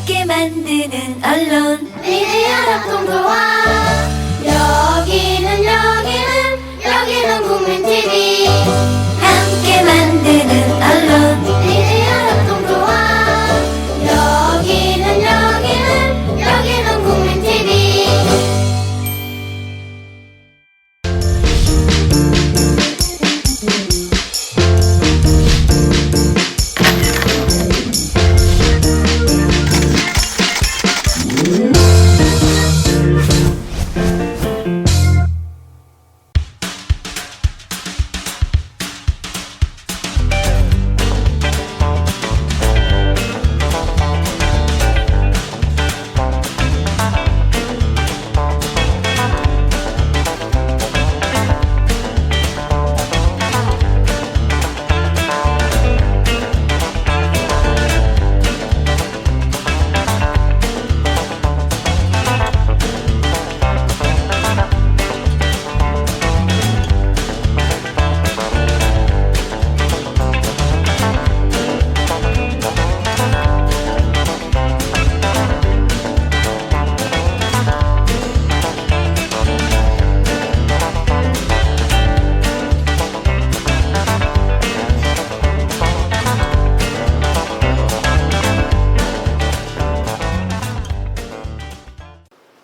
함께 만드는 언론 미디어 협동조합. 여기는 국민TV. 함께 만드는 언론 미디어 협동조합. 여기는 국민TV.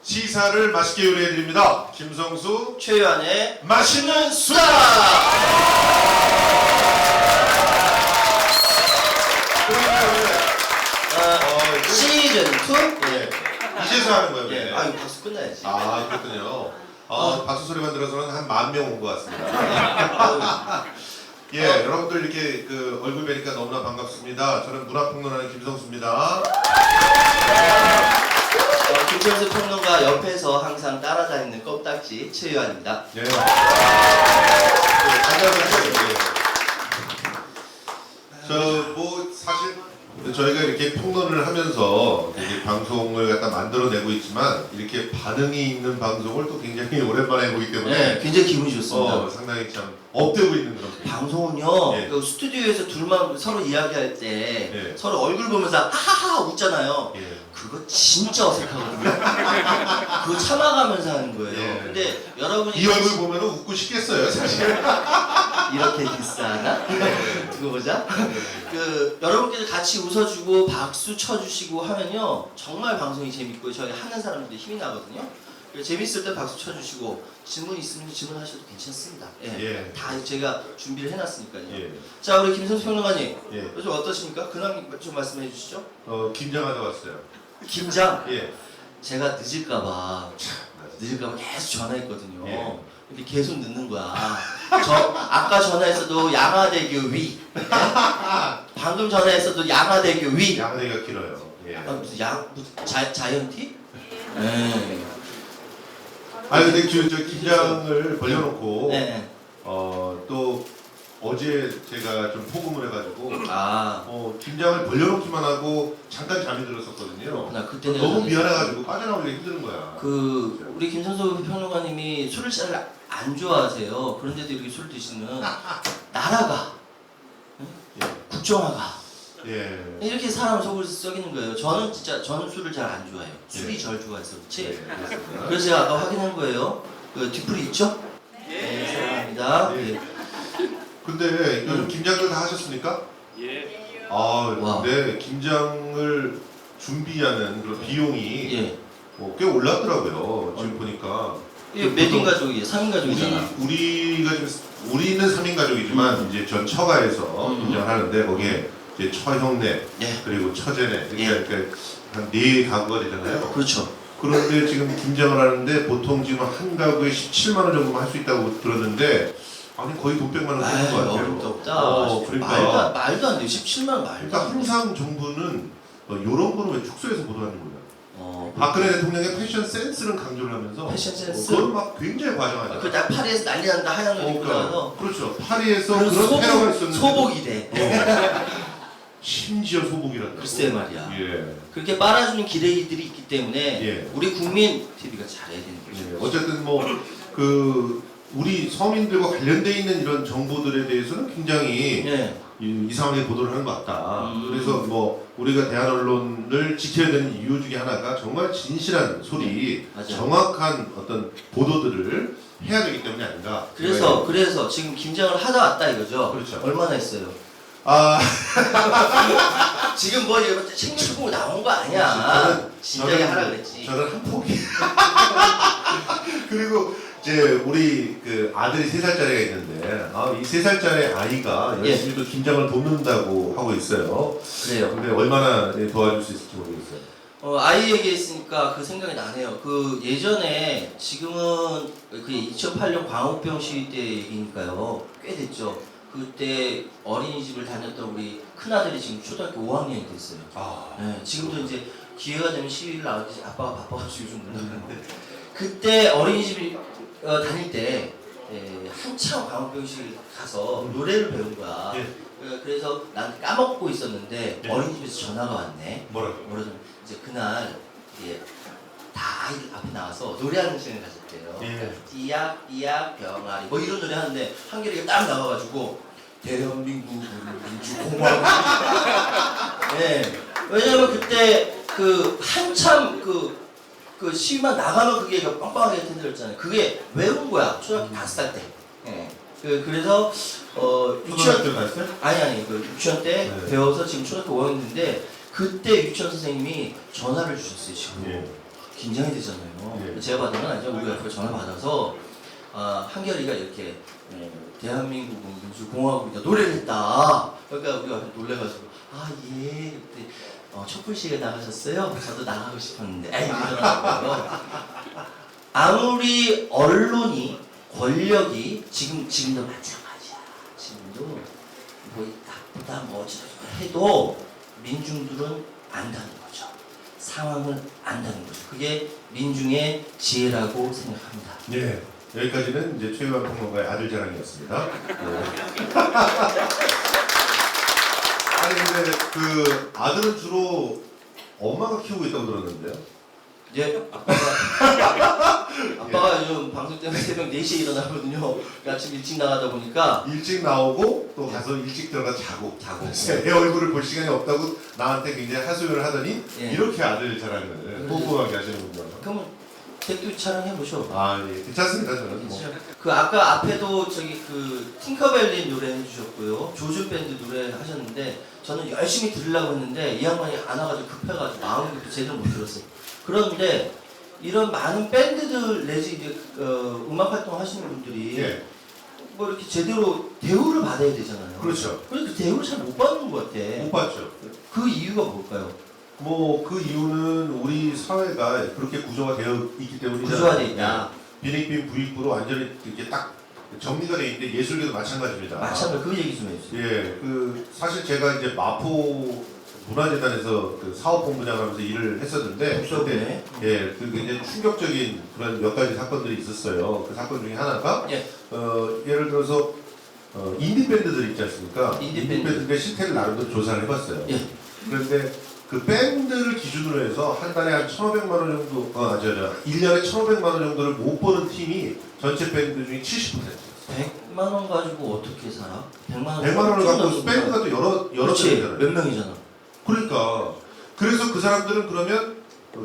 시사를 맛있게 요리해드립니다. 김성수 최유한의 맛있는 수다! 시즌 2? 예. 이제서 하는 거예요. 예. 네. 아, 이거 박수 끝나야지. 아, 그렇군요. 박수 소리만 들어서는 한 10,000명 온 것 같습니다. 예, 여러분들 이렇게 그 얼굴 뵈니까 너무나 반갑습니다. 저는 문화평론하는 김성수입니다. 김철수 평론가 옆에서 항상 따라다니는 껌딱지 최유한입니다. 예. 안녕하세요. 뭐 사실 저희가 이렇게 평론을 하면서 이렇게 방송을 갖다 만들어내고 있지만 이렇게 반응이 있는 방송을 또 굉장히 오랜만에 해보기 때문에 네, 굉장히 기분이 좋습니다. 상당히 참 업되고 있는 그런 방송은요, 예. 그 스튜디오에서 둘만 서로 이야기할 때 예. 서로 얼굴 보면서 하하하 웃잖아요. 예. 그거 진짜 어색하거든요. 그거 참아가면서 하는 거예요. 예. 근데 여러분이 이 얼굴 보면 웃고 싶겠어요, 사실. 이렇게 비싸나? 두고 보자. 그 여러분께서 같이 웃어주고 박수 쳐주시고 하면요 정말 방송이 재밌고 저희 하는 사람들이 힘이 나거든요. 재밌을 때 박수 쳐주시고 질문 있으면 질문하셔도 괜찮습니다. 예. 예. 다 제가 준비를 해놨으니까요. 예. 자 우리 김성수 평론가님 예. 요즘 어떠십니까? 근황 좀 말씀해 주시죠. 김장하다 왔어요. 김장 예. 제가 늦을까봐 계속 전화했거든요. 예. 근데 계속 늦는 거야. 아까 전화했어도 양화대교 위. 예? 방금 전화했어도 양화대교 위. 양대가 길어요. 예. 무슨 자이언티? 네. 아니 근데 저 김장을 벌려놓고 네. 또 어제 제가 좀 포금을 해가지고 아. 김장을 벌려놓기만 하고 잠깐 잠이 들었었거든요. 나 그때 내가 너무 미안해가지고 빠져나오기가 힘든 거야. 우리 김선수 평론가님이 술을 잘 안 좋아하세요. 그런데도 이렇게 술 드시면 날아가, 예. 국정화가 예. 이렇게 사람 속을 썩이는 거예요. 저는 술을 잘 안 좋아해요. 술이 예. 절 좋아해서 그렇지. 예, 그렇습니다. 그래서 제가 아까 확인한 거예요. 그 뒤풀이 있죠? 네, 사랑합니다. 예. 예. 근데 요즘 김장들 다 하셨습니까? 예. 와. 근데 김장을 준비하는 그런 비용이 예. 꽤 올랐더라고요. 지금 보니까. 이게 몇인 가족이에요? 3인 가족이잖아. 우리는 3인 가족이지만 이제 전 처가에서 김장하는데 거기에 이제 처형네 예. 그리고 처제네 예. 이렇게 한 4 가구가 되잖아요. 그렇죠. 그런데 지금 김장을 하는데 보통 지금 한 가구에 17만 원 정도만 할 수 있다고 들었는데 아니 거의 돈 100만 원 쓰는 것 같아요. 어렵다 없다. 그러니까. 말도 안 돼. 17만 원 말도 그러니까 안 돼. 항상 정부는 이런 거는 왜 축소해서 보도하는 거예요. 어, 박근혜 대통령의 패션 센스를 강조를 하면서 패션 센스? 그건 막 굉장히 과장하죠. 그딱 파리에서 난리 난다 하얀 옷 입고 나서 그렇죠. 파리에서 그래서 그런 테러가 있었는데 소복이 돼. 심지어 소복이란다. 글쎄 말이야. 예. 그렇게 빨아주는 기레기들이 있기 때문에 예. 우리 국민 TV가 잘해야 되는 거죠. 예. 어쨌든 뭐 그 우리 서민들과 관련돼 있는 이런 정보들에 대해서는 굉장히 예. 이 상황에 보도를 하는 것 같다. 그래서 뭐 우리가 대한 언론을 지켜야 되는 이유 중에 하나가 정말 진실한 소리, 맞아요. 정확한 어떤 보도들을 해야 되기 때문이 아닌가. 그래서 지금 김장을 하다 왔다 이거죠. 그렇죠. 얼마나 했어요? 아, 지금 뭐 이거 챙겨주고 나온 거 아니야. 진작에 하라 그랬지. 저는 한 포기. 그리고 이제 우리 그 아들이 3살짜리가 있는데 이 3살짜리 아이가 열심히 또 김장을 돕는다고 하고 있어요. 그래요. 근데 얼마나 도와줄 수 있을지 모르겠어요. 아이 얘기했으니까 그 생각이 나네요. 그 예전에 지금은 그 2008년 광우병 시위 때 얘기니까요. 꽤 됐죠. 그때 어린이집을 다녔던 우리 큰아들이 지금 초등학교 5학년이 됐어요. 네, 지금도 이제 기회가 되면 시위를 나가지 아빠가 바빠가지고 요즘 못 나가는데 그때 어린이집 다닐 때 한참 광우병 시위 가서 노래를 배운 거야. 그래서 난 까먹고 있었는데 어린이집에서 전화가 왔네. 뭐라든 이제 그날 다 아이들 앞에 나와서 노래하는 시간을 가졌대요. 띠약 병아리 뭐 이런 노래 하는데 한결이가 딱 나와가지고 대한민국은 민주공화국. 네. 왜냐면 그때 그 한참 그 시위만 나가면 그게 빵빵하게 흔들렸잖아요. 그게 외운 거야. 초등학교 5살 때. 네. 그래서 유치원 때 갔어요? 아니 그 유치원 때 배워서 지금 초등학교 5학년인데 그때 유치원 선생님이 전화를 주셨어요. 지금 긴장이 되잖아요. 제가 받은 건 아니죠. 우리 앞에 전화 받아서 한결이가 이렇게 대한민국은 민주공화국이다 노래를 했다. 그러니까 우리 앞에 놀래가지고 그때 촛불시위에 나가셨어요? 저도 나가고 싶었는데 이러더라고요. 아무리 언론이 권력이 지금도 마찬가지야. 지금도 뭐 나보다 뭐 해도 민중들은 안다는 거죠. 상황을 안다는 거죠. 그게 민중의 지혜라고 생각합니다. 네. 여기까지는 이제 최유한 평론가의 아들 자랑이었습니다. 아니 근데 그 아들은 주로 엄마가 키우고 있다고 들었는데요. 아빠가 요즘 방송 때문에 새벽 4시에 일어나거든요. 아침 일찍 나가다 보니까 일찍 나오고 또 가서 일찍 들어가 자고 내 얼굴을 볼 시간이 없다고 나한테 굉장히 하소연을 하더니 이렇게 아들 자랑을 꼼꼼하게 하시는군요. 그러면 댓글 촬영해 보셔. 예, 괜찮습니다 저는. 그 아까 앞에도 저기 그 팅커벨리 노래 해주셨고요. 조준 밴드 노래 하셨는데 저는 열심히 들으려고 했는데 이 양반이 안 와가지고 급해가지고 마음이 급해 제대로 못 들었어요. 그런데 이런 많은 밴드들 내지 이제 음악 활동 하시는 분들이 뭐 이렇게 제대로 대우를 받아야 되잖아요. 그렇죠. 그런데 그 대우를 잘 못 받는 것 같아. 못 받죠. 그 이유가 뭘까요? 뭐 그 이유는 우리 사회가 그렇게 구조가 되어 있기 때문이잖아요. 구조화돼 있다. 빈익빈 부익부로 완전히 이렇게 딱 정리가 돼 있는데 예술계도 마찬가지입니다. 마찬가지 그 얘기 좀 해주세요. 그 사실 제가 이제 마포 문화재단에서 그 사업본부장을 하면서 일을 했었는데 그때 그 굉장히 충격적인 그런 몇 가지 사건들이 있었어요. 그 사건 중에 하나가 예를 들어서 인디 밴드들 있지 않습니까? 인디 밴드의 실태를 나름대로 조사를 해봤어요. 그런데 그 밴드를 기준으로 해서 한 달에 한 1,500만 원 정도, 1년에 1,500만 원 정도를 못 버는 팀이 전체 밴드 중에 70%였어요. 100만 원 가지고 어떻게 살아? 100만 원을 갖고 밴드가 또 여러 명이잖아. 몇 명이잖아. 그러니까 그래서 그 사람들은 그러면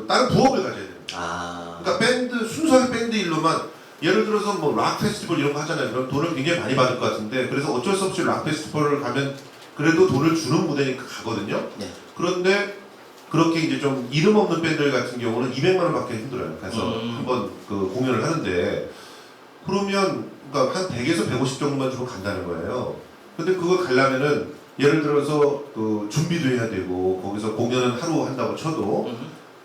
다른 부업을 가져야 됩니다. 그러니까 순수하게 밴드 일로만 예를 들어서 뭐 락 페스티벌 이런 거 하잖아요. 그럼 돈을 굉장히 많이 받을 것 같은데 그래서 어쩔 수 없이 락 페스티벌을 가면 그래도 돈을 주는 무대니까 가거든요. 그런데 그렇게 이제 좀 이름 없는 밴드들 같은 경우는 200만 원 받기 힘들어요. 그래서 한번 그 공연을 하는데 그러면 그러니까 한 100에서 150 정도만 주고 간다는 거예요. 근데 그걸 가려면은 예를 들어서 그 준비도 해야 되고 거기서 공연은 하루 한다고 쳐도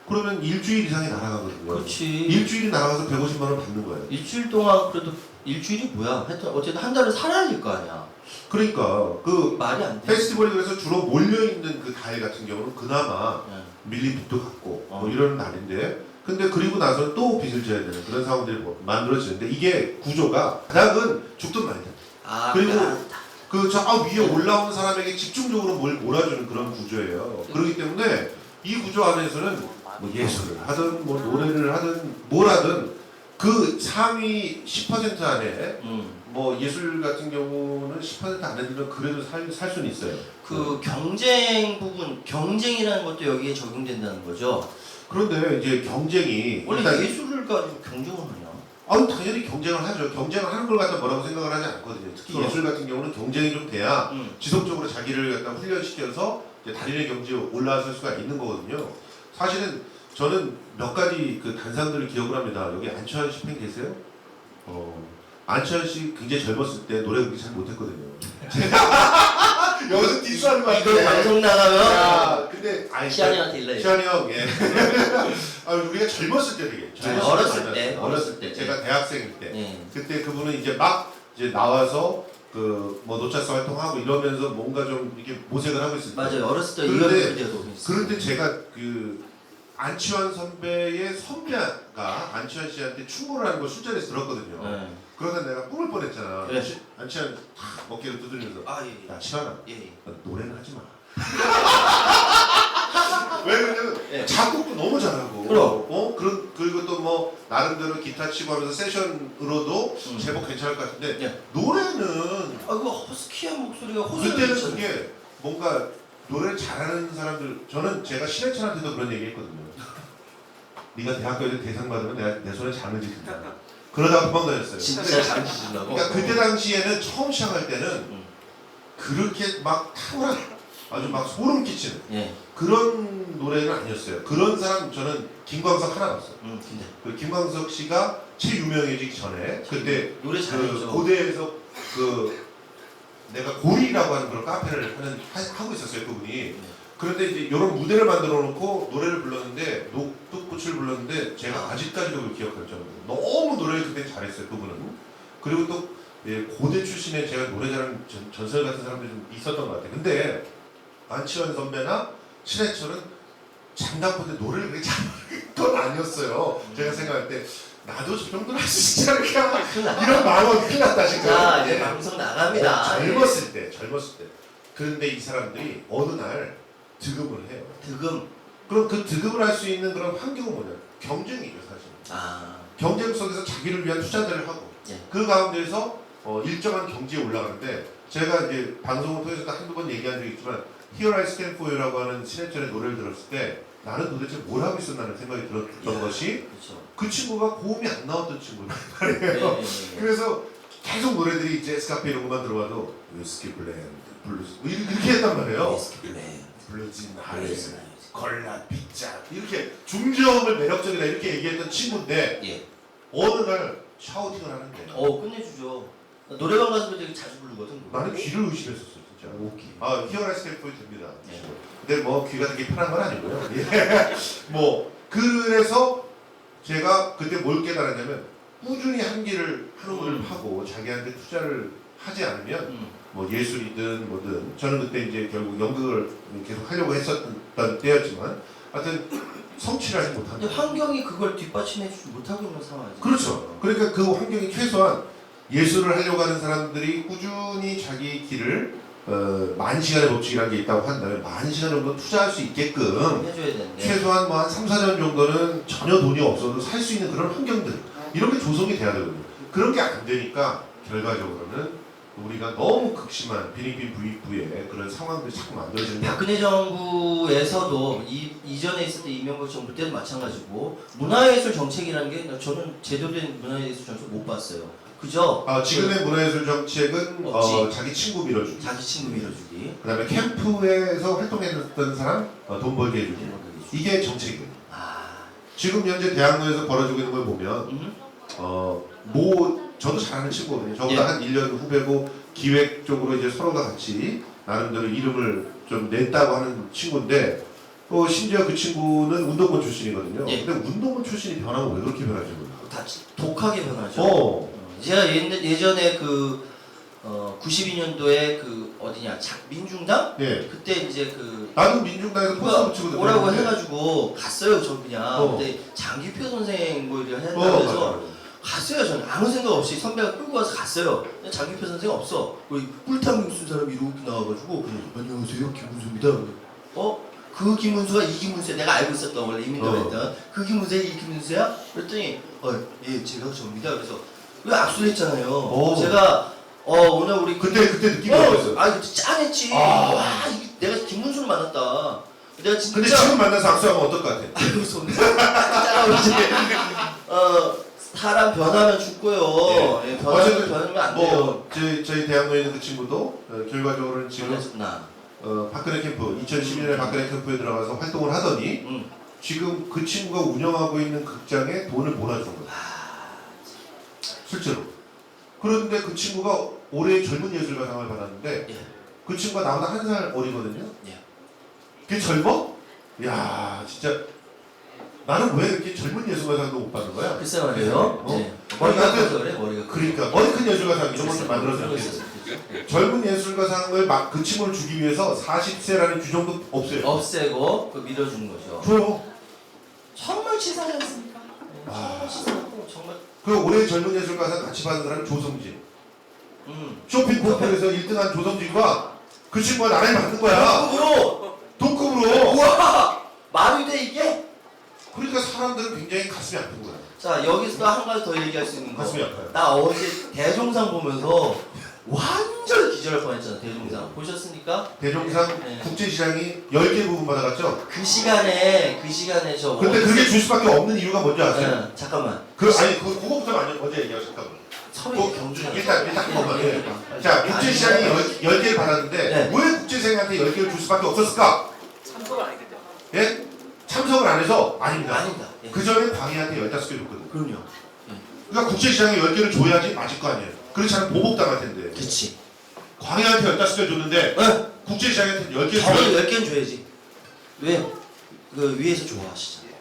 그러면 일주일 이상이 날아가거든요. 그렇지. 일주일이 날아가서 150만 원 받는 거예요. 일주일 동안 그래도 일주일이 뭐야? 하여튼 어쨌든 한 달을 살아야 될 거 아니야. 그러니까 그 말이 안 돼. 페스티벌이 그래서 주로 몰려있는 그 달 같은 경우는 그나마 밀린 빚도 갚고 뭐 이런 날인데 근데 그리고 나서 또 빚을 져야 되는 그런 상황들이 만들어지는데 이게 구조가 바닥은 죽든 말든 그리고 그 저 위에 올라온 사람에게 집중적으로 뭘 몰아주는 그런 구조예요. 그렇기 때문에 이 구조 안에서는 뭐 예술을 하든 뭐 노래를 하든 뭘 하든 그 상위 10% 안에 음. 뭐 예술 같은 경우는 10% 안에 들면 그래도 살 수는 있어요. 그 경쟁 부분, 경쟁이라는 것도 여기에 적용된다는 거죠. 그런데 이제 경쟁이 원래 일단 예술을 가지고 경쟁을 하냐? 당연히 경쟁을 하죠. 경쟁을 하는 걸 갖다 뭐라고 생각을 하지 않거든요. 특히 그럼. 예술 같은 경우는 경쟁이 좀 돼야 지속적으로 자기를 갖다 훈련시켜서 이제 달인의 경지에 올라설 수가 있는 거거든요. 사실은 저는 몇 가지 그 단상들을 기억을 합니다. 여기 안치환 씨 팬 계세요? 안치환 씨 굉장히 젊었을 때 노래 그렇게 잘 못했거든요. 여기서 디스하는 거 이걸 방송 나가면 야, 근데 시안이한테 일러요. 시안이 형, 예. 우리가 젊었을 때 되게 어렸을 때. 제가 대학생일 때 예. 그때 그분은 이제 막 이제 나와서 그 뭐 노차스 활동하고 이러면서 뭔가 좀 이렇게 모색을 하고 있을 때 맞아요. 어렸을 때 그런데- 이런 그런데 제가 그 안치환 선배의 선배가 안치환 씨한테 충고를 하는 걸 술자리에서 들었거든요. 네. 그러다 내가 뿜을 뻔했잖아. 네. 안치환 탁 어깨를 두드리면서 아 예. 야 치환아 예. 너 노래는 하지 마. 왜 그러냐면 예. 작곡도 너무 잘하고 그럼. 그리고 또 뭐 나름대로 기타 치고 하면서 세션으로도 제법 괜찮을 것 같은데 예. 노래는 아 그거 허스키한 목소리가 호소를 그때는 괜찮아요. 그게 뭔가 노래를 잘하는 사람들 저는 제가 신해철한테도 그런 얘기 했거든요. 네가 대학교에서 대상 받으면 내가 내 손에 장을 짓는다. 그러다가 도망다녔어요. 진짜 잘 치신다고. 그러니까 그때 당시에는 처음 시작할 때는 그렇게 막 탁월한 아주 막 소름 끼치는 예. 그런 노래는 아니었어요. 그런 사람 저는 김광석 하나 봤어요. 근데 그 김광석 씨가 제일 유명해지기 전에 그때 노래 그 잘했죠. 고대에서 그 내가 고리라고 하는 그런 카페를 하고 있었어요 그분이. 그런데 이제 이런 무대를 만들어 놓고 노래를 불렀는데 녹두꽃을 불렀는데 제가 아직까지도 그걸 기억할 정도로 너무 노래를 그때 잘했어요 그분은. 그리고 또 예, 고대 출신에 제가 노래 잘하는 전설 같은 사람들이 좀 있었던 것 같아요. 근데 안치환 선배나 신해철은 장단포인데 노래를 그렇게 잘하는 건 아니었어요. 제가 생각할 때 나도 저 정도는 할 수 있지 않을까 이런 마음은 큰일 났다 지금. 자 이제 예. 방송 나갑니다. 젊었을 때. 그런데 이 사람들이 어느 날 득음을 해요. 득음. 그럼 그 득음을 할 수 있는 그런 환경은 뭐냐? 경쟁이죠 사실. 아. 경쟁 속에서 자기를 위한 투자들을 하고 예. 그 가운데서 일정한 경지에 올라가는데 제가 이제 방송을 통해서 한두 번 얘기한 적이 있지만 Here I Stand For You라고 하는 신해철의 노래를 들었을 때 나는 도대체 뭘 하고 있었나는 생각이 들었던 것이 그렇죠. 그 친구가 고음이 안 나왔던 친구란 예, 말이에요. 예, 예. 그래서 계속 노래들이 재즈 카페 이런 것만 들어봐도 위스키 블렌드, 블루스 뭐 이렇게 했단 말이에요. 위스키 블렌드, 블루진 네. 하이스, 걸라 피자 이렇게 중저음을 매력적이다 이렇게 얘기했던 친구인데 예. 어느 날 샤우팅을 하는데 끝내주죠. 노래방 가서 되게 자주 부르거든. 나는 귀를 의심했었어 진짜. 오케이. Here I Stand For You 됩니다. 네. 근데 뭐 귀가 되게 편한 건 아니고요. 예. 뭐 그래서 제가 그때 뭘 깨달았냐면 꾸준히 한 길을 한 걸을 하고 자기한테 투자를 하지 않으면 뭐 예술이든 뭐든 저는 그때 이제 결국 연극을 계속 하려고 했었던 때였지만 하여튼 성취를 하지 못한다. 근데 환경이 그걸 뒷받침해주지 못하고 있는 상황이죠. 그렇죠. 그러니까 그 환경이 최소한 예술을 하려고 하는 사람들이 꾸준히 자기 길을 만 시간의 법칙이라는 게 있다고 한다면 만 시간 정도 투자할 수 있게끔 해줘야 되는데. 최소한 뭐 한 3, 4년 정도는 전혀 돈이 없어도 살 수 있는 그런 환경들 이런 게 조성이 돼야 되거든요. 그런 게 안 되니까 결과적으로는 우리가 너무 극심한 비링빈 부익부의 그런 상황들이 자꾸 만들어지는 거예요. 박근혜 정부에서도 이전에 있었던 이명박 정부 때도 마찬가지고 문화예술 정책이라는 게 저는 제대로된 문화예술 정책 못 봤어요. 그죠? 지금의 문화예술 정책은 자기 친구 밀어주기, 자기 친구 밀어주기. 그다음에 캠프에서 활동했던 사람 돈 벌게 해주기. 이게 정책이에요. 지금 현재 대학로에서 벌어지고 있는 걸 보면 저도 잘하는 친구거든요. 저보다 예. 한 1년 후배고 기획 쪽으로 이제 서로가 같이 나름대로 이름을 좀 냈다고 하는 친구인데 심지어 그 친구는 운동권 출신이거든요. 예. 근데 운동권 출신이 변하면 왜 그렇게 변하지 몰라요. 다 독하게 변하죠. 제가 예전에 92년도에 어디냐 민중당? 예. 그때 이제 나도 민중당에서 포스터 붙이고 오라고 그랬는데. 해가지고 갔어요 저 그냥. 근데 장기표 선생 뭐 이렇게 한다고 해서 갔어요. 저는 아무 생각 없이 선배가 끌고 와서 갔어요. 근데 장기표 선생 없어. 꿀탕 쓴 사람이 이렇게 나와가지고 안녕하세요 김문수입니다. 그 김문수가 이 김문수야. 내가 알고 있었던 원래 이민도 어. 했던 그 김문수야 이 김문수야? 그랬더니 예 제가 접니다. 그래서 왜 압수를 했잖아요. 오. 제가 오늘 우리 그때 느낌이 어땠어요? 아 그때 짠했지. 아. 와 내가 김문수를 만났다. 내가 진짜 근데 지금 만나서 악수하면 어떨 것 같아? 아이고 손 짜라오지. 사람 변하면 죽고요. 예, 어쨌든 변하면 안 돼요. 뭐 저희 대학로에 있는 그 친구도 결과적으로는 지금 그랬구나. 박근혜 캠프 2012년에 박근혜 캠프에 들어가서 활동을 하더니 지금 그 친구가 운영하고 있는 극장에 돈을 몰아준 거예요. 실제로. 그런데 그 친구가 올해 젊은 예술가상을 받았는데 예. 그 친구가 나보다 1살 어리거든요. 예. 그게 젊어? 야 진짜 나는 왜 이렇게 젊은 예술가상도 못 받는 거야? 글쎄 말이에요. 네. 머리가 머리가 커서 그래 머리가. 그러니까 머리 큰 예술가상 이런 것들 만들어서 이렇게 젊은 예술가상을 막 그 친구를 주기 위해서 40세라는 규정도 없어요. 없애고 그 밀어주는 거죠. 줘요. 정말 치사하지 않습니까? 네, 아. 정말 치사하고 정말. 그 올해 젊은 예술가상 같이 받은 사람이 조성진. 쇼핑 포털에서 1등한 조성진과 그 친구가 나란히 받는 거야. 동급으로. 동급으로. 우와 말이 돼 이게? 그러니까 사람들은 굉장히 가슴이 아픈 거야. 자 여기서 한 가지 더 얘기할 수 있는 거. 가슴이 아파요. 나 어제 대종상 보면서 완전 기절할 뻔했잖아. 대종상 보셨습니까? 대종상 네. 국제시장이 10개 부분 받아갔죠? 그 시간에 저. 근데 그게 줄 수밖에 없는 이유가 뭔지 아세요? 네, 잠깐만. 그거부터 먼저 얘기하고 잠깐만. 서로 그- 경중이야. 일단 한 번만. 예. 자, 국제시장이 10개를 받았는데 네. 왜 국제생한테 10개를 줄 수밖에 없었을까? 참석을 안 했겠죠. 예? 참석을 안 해서? 아닙니다. 아니다. 예. 그 전에 광희한테 15개 줬거든. 그럼요. 그러니까 국제시장에 10개를 줘야지 맞을 거 아니에요. 그렇지 않으면 보복당할 텐데. 그치. 광희한테 15개 줬는데 네. 국제시장한테 10개 저는 줘야 10개는 줘야지. 왜? 그 위에서 좋아하시잖아요.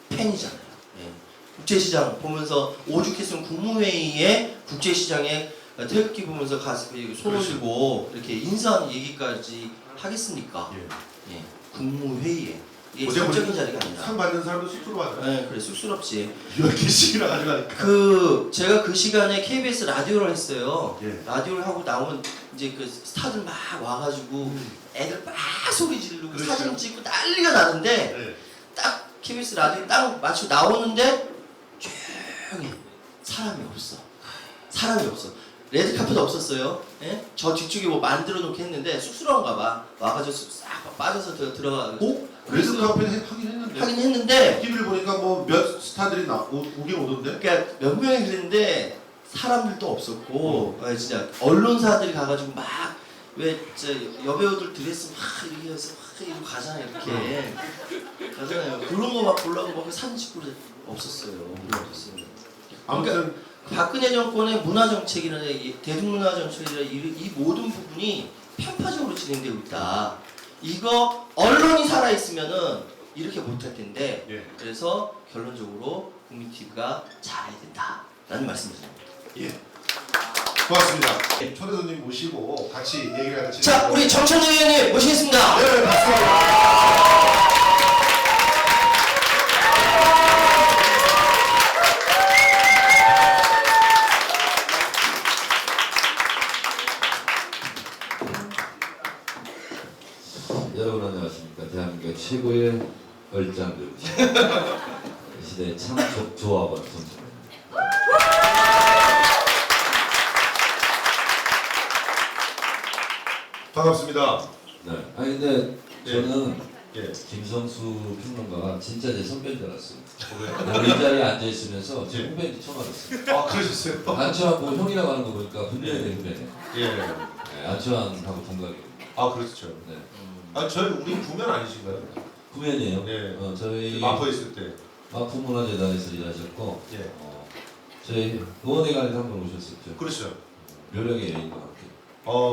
팬이잖아요. 예. 국제시장 보면서 오죽했으면 국무회의에 국제시장에 태극기 보면서 가서 손 올리고 이렇게 인사하는 얘기까지 하겠습니까? 예. 예. 국무회의에. 이게 어제 사적인 보니까 자리가 아니라. 상 받는 사람도 쑥스러워 하더라. 네, 그래 쑥스럽지. 10개씩이나 가져가니까. 제가 그 시간에 KBS 라디오를 했어요. 예. 라디오를 하고 나오면 이제 그 스타들 막 와가지고 애들 막 소리 지르고 그렇죠. 사진 찍고 난리가 나는데 네. 딱 KBS 라디오 딱 마치고 나오는데 조용히 사람이 없어. 사람이 없어. 레드카펫 없었어요. 예? 저 뒤쪽에 뭐 만들어 놓게 했는데 쑥스러운가 봐. 와가지고 싹 빠져서 들어가. 레드카페 하긴 했는데. 하긴 했는데 TV를 보니까 뭐 몇 스타들이 오긴 오던데. 그러니까 몇 명이 그랬는데 사람들도 없었고 진짜 언론사들이 가가지고 막 왜 여배우들 드레스 막 이렇게 해서 막 이러고 가잖아요 이렇게 가잖아요. 그런 거 막 보려고 막 사진 찍고 없었어요. 없었어요. 아무튼 박근혜 정권의 문화 정책이나 대중문화 정책이나 이 모든 부분이 편파적으로 진행되고 있다. 이거 언론이 살아 있으면은 이렇게 못할 텐데 예. 그래서 결론적으로 국민 TV가 잘해야 된다라는 말씀입니다. 예. 고맙습니다. 초대 손님 모시고 같이 얘기를 하다 자, 우리 정찬호 의원님 모시겠습니다. 네, 박수. 여러분 안녕하십니까. 대한민국 최고의 얼짱들 시대의 참석 조합원 선수입니다. 반갑습니다. 네. 아니 근데 저는 예. 김성수 평론가가 진짜 제 선배인 줄 알았어요. 왜요? 이 자리에 앉아 있으면서 제 후배인지 처음 알았어요. 아, 그러셨어요? 안치환하고 형이라고 하는 거 보니까 분명히 내 후배네. 예. 네, 안치환하고 동갑이에요. 아, 그렇죠. 네. 아, 저희 우리 구면 아니신가요? 후배네요. 네. 저희 마포에 있을 때. 마포문화재단에서 일하셨고 예. 저희 의원회관에 한번 오셨었죠. 그렇죠. 묘령의 여인과 함께.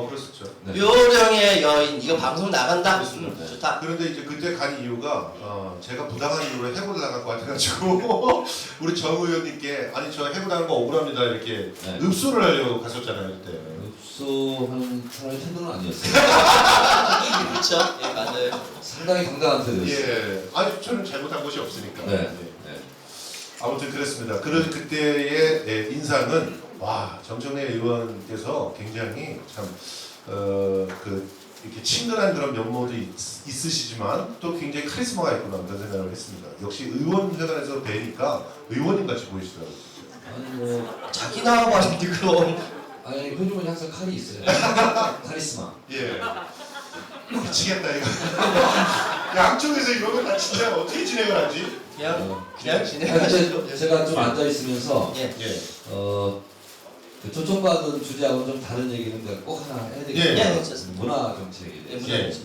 그랬었죠. 네. 묘령의 여인 이거 방송 나간다. 그렇습니다. 좋다. 그런데 이제 그때 간 이유가 제가 부당한 이유로 해고를 나갈 것 같아가지고 우리 정 의원님께 아니 저 해고당한 거 억울합니다 이렇게 네. 읍소를 하려고 갔었잖아요 그때. 흡수하는 사람의 태도는 아니었어요. 그렇죠. 예 맞아요. 상당히 당당한 태도였어요. 예. 아니 저는 잘못한 것이 없으니까. 네. 예. 네. 아무튼 그랬습니다. 그런 그때의 인상은 와 정청래 의원께서 굉장히 참 그 이렇게 친근한 그런 면모도 있으시지만 또 굉장히 카리스마가 있구나 그런 생각을 했습니다. 역시 의원회관에서 뵈니까 의원님 같이 보이시더라고요. 아니 뭐 자기 나하고 하는데 그럼. 아니 표정은 항상 칼이 있어요. 카리스마. 예. 미치겠다 이거. 양쪽에서 이러면 나 진짜 어떻게 진행을 하지? 그냥 진행하시죠. 제가 좀 앉아 있으면서 예. 예. 그 초청받은 주제하고는 좀 다른 얘기는 내가 꼭 하나 해야 되겠어요. 예, 괜찮습니다. 문화 정책에 예, 대해서. 문화정책.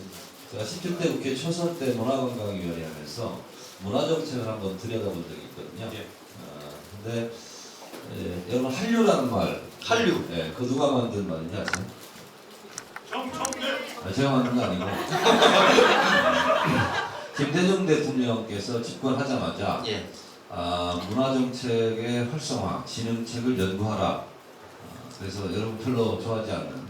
제가 17대 국회 초선 때 문화관광위원회 하면서 문화 정책을 한번 들여다본 적이 있거든요. 예. 근데 여러분 한류라는 말. 한류. 예, 그 누가 만든 말인지 아세요? 제가 만든 거 아니고 김대중 대통령께서 집권하자마자 예. 문화정책의 활성화, 진흥책을 연구하라. 그래서 여러분 별로 좋아하지 않는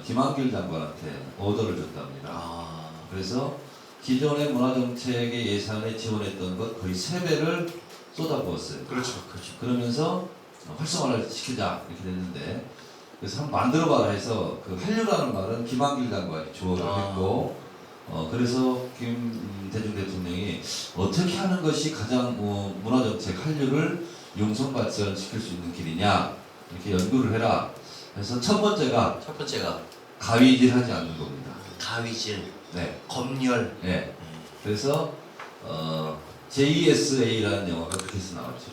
김한길 장관한테 오더를 줬답니다. 그래서 기존의 문화정책의 예산에 지원했던 것 거의 3배를 쏟아부었어요. 그렇죠. 그러면서 활성화를 시키자 이렇게 됐는데 그래서 한번 만들어봐라 해서 그 한류라는 말은 김한길 장관이 주어를 했고 그래서 김대중 대통령이 어떻게 하는 것이 가장 문화정책 한류를 융성발전시킬 수 있는 길이냐 이렇게 연구를 해라. 그래서 첫 번째가 가위질하지 않는 겁니다. 가위질, 네, 검열. 네. 그래서 JSA라는 영화가 그렇게 해서 나왔죠.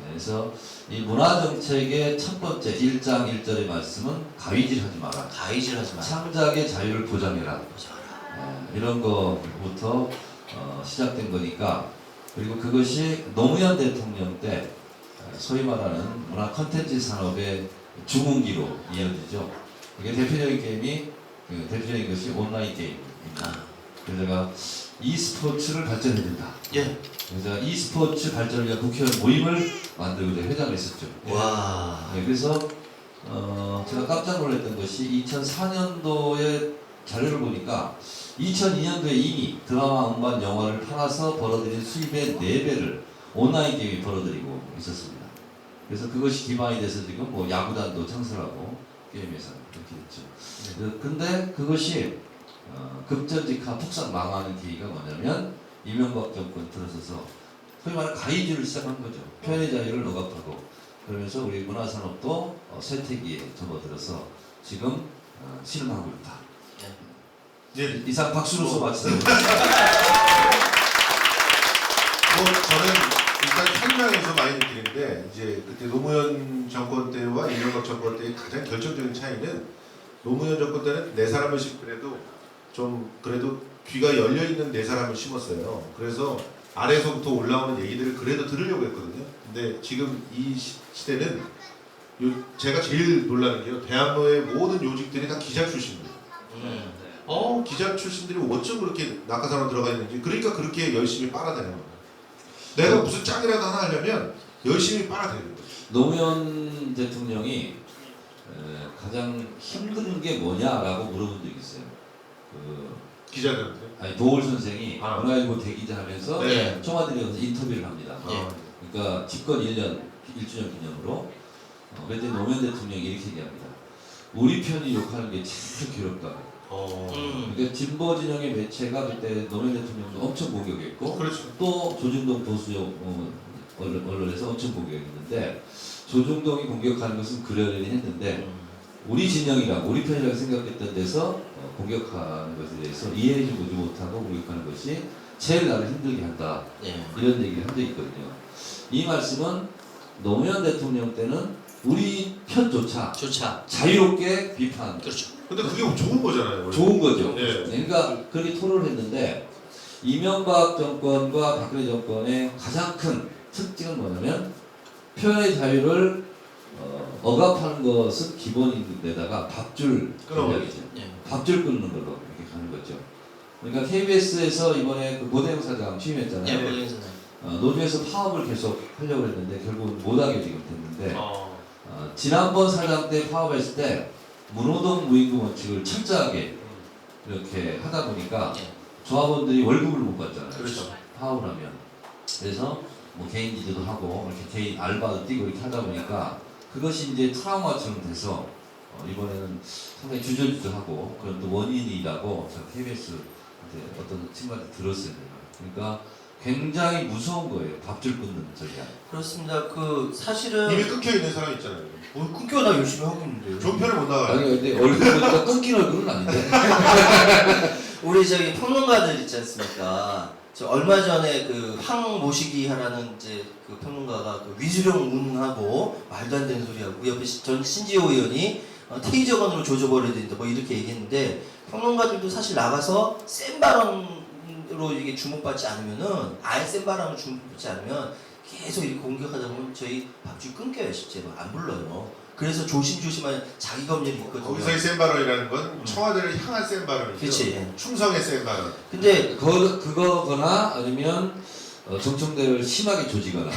그래서 이 문화정책의 첫 번째 1장 1절의 말씀은 가위질하지 마라. 가위질하지 마. 창작의 자유를 보장해라. 이런 거부터 시작된 거니까 그리고 그것이 노무현 대통령 때 소위 말하는 문화 콘텐츠 산업의 주문기로 이어지죠. 이게 대표적인 게임이 대표적인 것이 온라인 게임입니다. 그래서 제가 e스포츠를 발전해야 된다. 예. 그래서 e스포츠 발전을 위한 국회의원 모임을 만들고 회장을 했었죠. 와. 네, 그래서 제가 깜짝 놀랐던 것이 2004년도에 자료를 보니까 2002년도에 이미 드라마, 음반, 영화를 팔아서 벌어들인 수입의 4배를 온라인 게임이 벌어들이고 있었습니다. 그래서 그것이 기반이 돼서 지금 뭐 야구단도 창설하고 게임 회사 이렇게 됐죠. 근데 그것이 급전직하 폭삭 망하는 계기가 뭐냐면 이명박 정권 들어서서 소위 말하는 가위질을 시작한 거죠. 표현의 자유를 억압하고 그러면서 우리 문화산업도 쇠퇴기에 접어들어서 지금 실망하고 있다. 예. 이상 박수로서 마치도록 저는 일단 설명에서 많이 느끼는데 이제 그때 노무현 정권 때와 이명박 정권 때의 가장 결정적인 차이는 노무현 정권 때는 4사람을 심더라도 좀 그래도 귀가 열려 있는 4사람을 심었어요. 그래서 아래서부터 올라오는 얘기들을 그래도 들으려고 했거든요. 근데 지금 이 시대는 제가 제일 놀라는 게요. 대학로의 모든 요직들이 다 기자 출신입니다. 기자 출신들이 어쩜 그렇게 낙하산으로 들어가 있는지. 그러니까 그렇게 열심히 빨아다니는 거예요. 내가 무슨 짝이라도 하나 하려면 열심히 빨아다니는 거예요. 노무현 대통령이 가장 힘든 게 뭐냐라고 물어본 적이 있어요. 기자들한테. 아니 도올 선생이 문화일보 대기자 하면서 네. 청와대에 가서 인터뷰를 합니다. 예. 그러니까 집권 1주년 기념으로 그때 노무현 대통령이 이렇게 얘기합니다. 우리 편이 욕하는 게 제일 괴롭다. 그러니까 진보 진영의 매체가 그때 노무현 대통령도 엄청 공격했고 그렇죠. 또 조중동 보수적 언론에서 엄청 공격했는데 조중동이 공격하는 것은 그러려니 했는데 우리 진영이라고 우리 편이라고 생각했던 데서 공격하는 것에 대해서 이해해주지 못하고 공격하는 것이 제일 나를 힘들게 한다. 예. 이런 얘기를 한 적이 있거든요. 이 말씀은 노무현 대통령 때는 우리 편조차 자유롭게 비판. 그렇죠. 근데 그게 좋은 거잖아요. 원래. 좋은 거죠. 네. 그러니까 그렇게 토론을 했는데 이명박 정권과 박근혜 정권의 가장 큰 특징은 뭐냐면 표현의 자유를 억압하는 것은 기본인데다가 밥줄 전략이죠. 예. 밥줄 끊는 걸로 이렇게 가는 거죠. 그러니까 KBS에서 이번에 그 고대영 사장 취임했잖아요. 예, 고대영 사장. 노조에서 파업을 계속 하려고 했는데 결국은 못하게 지금 됐는데 지난번 사장 때 파업했을 때 문호동 무임금 원칙을 철저하게 이렇게 하다 보니까 조합원들이 월급을 못 받잖아요. 그렇죠. 파업을 하면. 그래서 뭐 개인 기도도 하고 이렇게 개인 알바도 뛰고 이렇게 하다 보니까 그것이 이제 트라우마처럼 돼서 이번에는 상당히 주저주저하고 그런 또 원인이라고 제가 KBS 어떤 친구한테 들었어요. 그러니까 굉장히 무서운 거예요. 밥줄 끊는 저기가. 그렇습니다. 그 사실은 이미 끊겨 있는 사람 있잖아요. 끊겨 나 열심히 하고 있는데. 종편을 못 나가요. 아니 근데 얼굴 보니까 끊긴 얼굴은 아닌데. 우리 저기 평론가들 있지 않습니까? 저 얼마 전에 그 황모시기 하라는 이제 그 평론가가 그 위주령 운하고 말도 안 되는 소리하고 옆에 전 신지호 의원이 테이저건으로 조져버려야 된다 뭐 이렇게 얘기했는데 평론가들도 사실 나가서 센 발언으로 이게 주목받지 않으면은 아예 센 발언으로 주목받지 않으면 계속 이렇게 공격하다 보면 저희 밥줄 끊겨요 실제로 안 불러요. 그래서 조심조심한 자기 검열이 있거든요. 거기서의 센 발언이라는 건 청와대를 향한 센 발언이죠. 그치. 충성의 센 발언. 근데 그거거나 아니면 정청대를 심하게 조지거나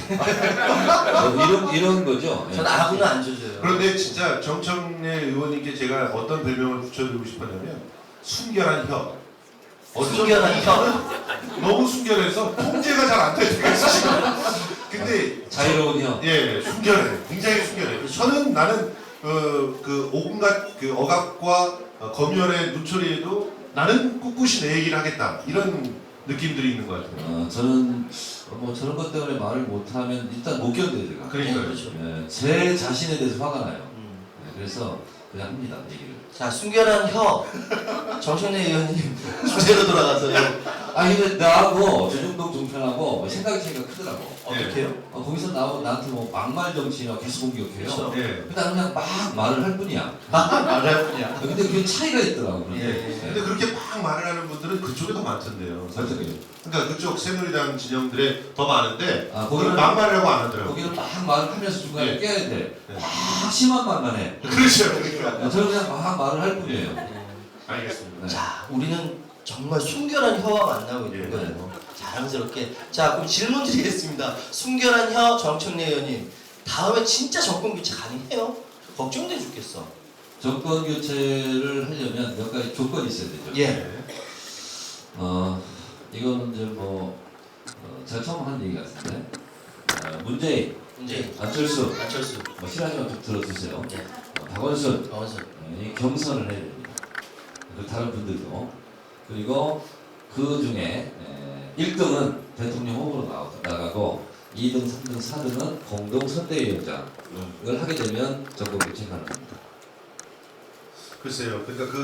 이런 거죠. 저는 아무나 안 조져요. 그런데 진짜 정청래 의원님께 제가 어떤 별명을 붙여드리고 싶었냐면 순결한 혀. 순결한 혀. 너무 순결해서 통제가 잘 안 될 때가 있어요. 근데 자유로운 혀. 예, 순결해. 굉장히 순결해. 저는 나는 그 온갖 그 억압과 검열의 누처리에도 나는 꿋꿋이 내 얘기를 하겠다. 이런 느낌들이 있는 것 같아요. 저는 뭐 저런 것 때문에 말을 못하면 일단 못 견뎌요 제가. 그러니까요. 그렇죠. 제 자신에 대해서 화가 나요. 그래서 그냥 합니다 얘기를. 자, 순결한 혀. 정청래 의원님 주제로 돌아가서요. 근데 나하고 조중동 종편하고 생각이 차이가 크더라고. 어떻게요? 거기서 나한테 뭐 막말 정치나 계속 공격해요. 그렇죠. 예. 근데 나는 그냥 막 말을 할 뿐이야. 말할 뿐이야. 근데 그게 차이가 있더라고. 그런데. 예. 근데 그렇게 막 말을 하는 분들은 그쪽에 더 많던데요. 어떻게요? 그러니까 그쪽 새누리당 진영들에 더 많은데 거기는 거기는 막말이라고 안 하더라고요. 거기는 막 말을 하면서 중간에 네. 깨야 돼. 네. 막 심한 말만 해. 그렇죠. 그러니까. 저는 그냥 막 말을 할 뿐이에요. 알겠습니다. 네. 자, 우리는 정말 순결한 혀와 만나고 있는 예. 거예요. 자랑스럽게. 자, 그럼 질문 드리겠습니다. 순결한 혀 정청래 의원님. 다음에 진짜 정권 교체 가능해요? 걱정돼 죽겠어. 정권 교체를 하려면 몇 가지 조건이 있어야 되죠. 예. 네. 이거는 이제 제가 처음 한 얘기 같은데 문재인, 이제 안철수, 안철수. 싫어하지만 좀 들어주세요. 예. 박원순, 강원순. 이 경선을 해야 됩니다. 그 다른 분들도. 그리고 그 중에 1등은 대통령 후보로 나가고 2등, 3등, 4등은 공동 선대위원장을 하게 되면 정권 교체 가능합니다. 글쎄요. 그러니까 그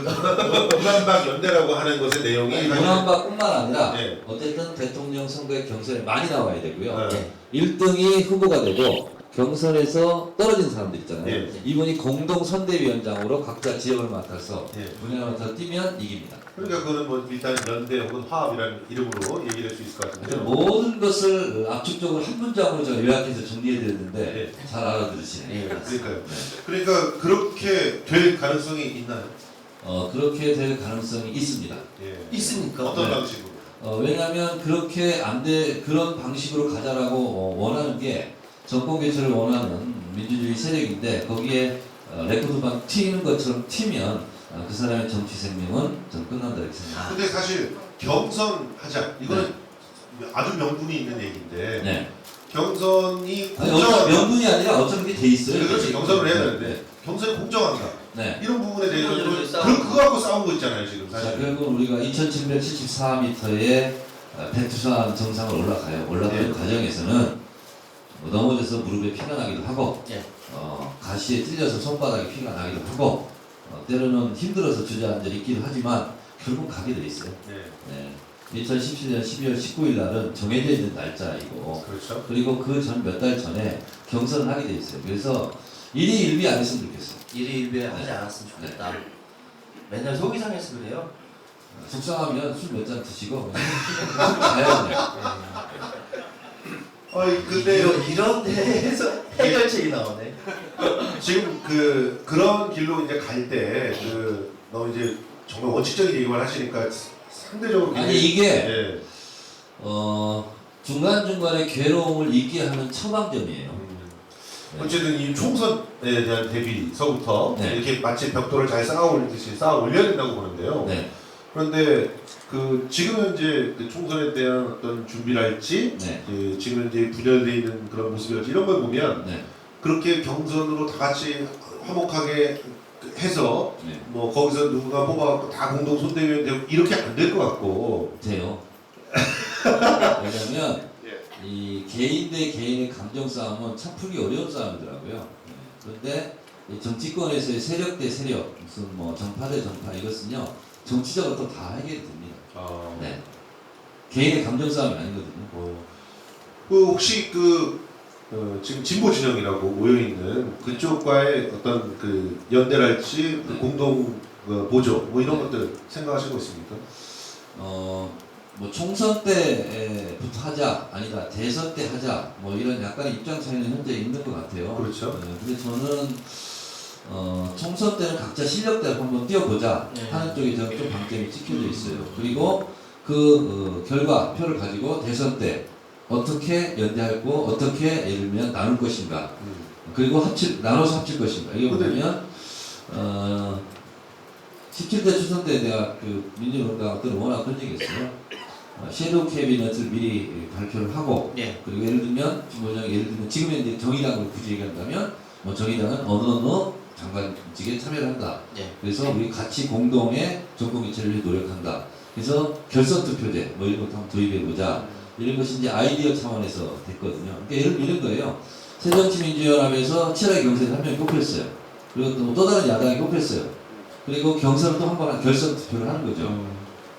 문안박 연대라고 하는 것의 내용이 문안박뿐만 아니라 네. 어쨌든 대통령 선거에 경선에 많이 나와야 되고요. 네. 1등이 후보가 되고 경선에서 떨어진 사람들 있잖아요. 네. 이분이 공동 선대위원장으로 각자 지역을 맡아서 네. 분야를 맡아서 뛰면 이깁니다. 그러니까 그거는 뭐 일단 연대 혹은 화합이라는 이름으로 얘기를 할 수 있을 것 같은데. 모든 것을 압축적으로 한 문장으로 제가 요약해서 정리해드렸는데 네. 잘 알아들으시네요. 그러니까요. 그러니까 그렇게 될 가능성이 있나요? 그렇게 될 가능성이 있습니다. 예. 있습니까? 어떤 네. 방식으로? 왜냐하면 그렇게 그런 방식으로 가자라고 원하는 게 정권 교체를 원하는 민주주의 세력인데 거기에 레코드방 튀는 것처럼 튀면 그 사람의 정치 생명은 좀 끝난다 이렇게 생각합니다. 근데 사실 경선하자 이거는 아주 명분이 있는 얘기인데 네. 경선이 아니, 어차피 명분이 아니라 어차피 돼 있어요. 그렇지 경선을 해야 되는데 네. 경선이 공정한가 네. 이런 부분에 대해서도 싸우고. 그거 갖고 싸운 거 있잖아요 지금 자, 사실. 결국 우리가 2,774m의 백두산 정상을 올라가요. 올라가는 네. 과정에서는 넘어져서 무릎에 피가 나기도 하고 예. 가시에 찔려서 손바닥에 피가 나기도 하고 때로는 힘들어서 주저앉아 있기도 하지만 결국 가게 돼 있어요. 네. 네. 2017년 12월 19일 날은 정해져 있는 날짜이고 그렇죠. 그리고 그 전 몇 달 전에 경선을 하게 돼 있어요. 그래서 일이 일비 안 했으면 좋겠어요. 일일비에 하지 않았으면 좋겠다. 맨날 속이 상해서 그래요. 속상하면 술 몇 잔 드시고 그냥 술 자야 돼요. 근데 이런 데에서 해결책이 나오네. 지금 그런 길로 이제 갈 때 너 이제 정말 원칙적인 얘기만 하시니까 상대적으로 아니 이게 네. 중간중간에 괴로움을 잊게 하는 처방전이에요. 어쨌든 이 총선에 대한 대비서부터 네. 이렇게 마치 벽돌을 잘 쌓아 올려야 된다고 보는데요. 네. 그런데 지금 현재 그 총선에 대한 어떤 준비랄지 네. 지금 현재 분열되어 있는 그런 모습이랄지 이런 걸 보면 네. 그렇게 경선으로 다 같이 화목하게 해서 네. 뭐 거기서 누군가 뽑아갖고 다 공동 손대위원 되고 이렇게 안 될 것 같고. 돼요. 왜냐면 예. 이 개인 대 개인의 감정 싸움은 참 풀기 어려운 싸움이더라고요. 네. 그런데 이 정치권에서의 세력 대 세력, 무슨 뭐 정파 대 정파 이것은요 정치적으로 또 다 해결이 됩니다. 네. 개인의 감정 싸움이 아니거든요. 그 혹시 지금 진보 진영이라고 모여 있는 그쪽과의 어떤 그 연대랄지 그 네. 공동 보조 뭐 이런 네. 것들 생각하시고 있습니까? 뭐 총선 때부터 하자 아니다 대선 때 하자 뭐 이런 약간의 입장 차이는 현재 있는 것 같아요. 그렇죠. 근데 저는 총선 때는 각자 실력대로 한번 뛰어보자 네. 하는 쪽에 저는 좀 방점이 찍혀져 있어요. 그리고 그 결과 표를 가지고 대선 때 어떻게 연대하고 어떻게 예를 들면 나눌 것인가 그리고 나눠서 합칠 것인가 이거 근데- 보면 17대 추선 때 내가 그 민주노동당 때는 워낙 그런 얘기 했어요. 섀도우 캐비넷을 미리 발표를 하고 예. 그리고 예를 들면 예를 들면 지금 이제 정의당을 굳이 얘기한다면 뭐 정의당은 어느 장관직에 참여를 한다. 예. 그래서 우리 같이 공동의 정권 교체를 위해 노력한다. 그래서 결선 투표제 뭐 이런 것도 한번 도입해 보자. 이런 것이 이제 아이디어 차원에서 됐거든요. 그러니까 예를 들면 이런 거예요. 새정치민주연합에서 친하게 경선에 한 명이 뽑혔어요. 그리고 또 다른 야당이 뽑혔어요. 그리고 경선을 또 한 번 결선 투표를 하는 거죠.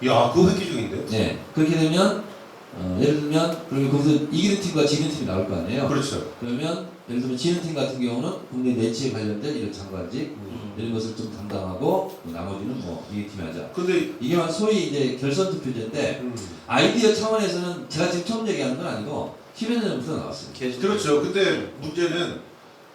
야, 그거 획기적인데? 네. 그렇게 되면 예를 들면 그러면 거기서 이기는 팀과 지는 팀이 나올 거 아니에요. 그렇죠. 그러면 예를 들면 지는 팀 같은 경우는 국내 내치에 관련된 이런 장관직 이런 것을 좀 담당하고 나머지는 뭐 이기는 팀이 하자. 근데 이게 소위 이제 결선 투표제인데 아이디어 차원에서는 제가 지금 처음 얘기하는 건 아니고 10여 년 전부터 나왔어요. 계속. 그렇죠. 근데 문제는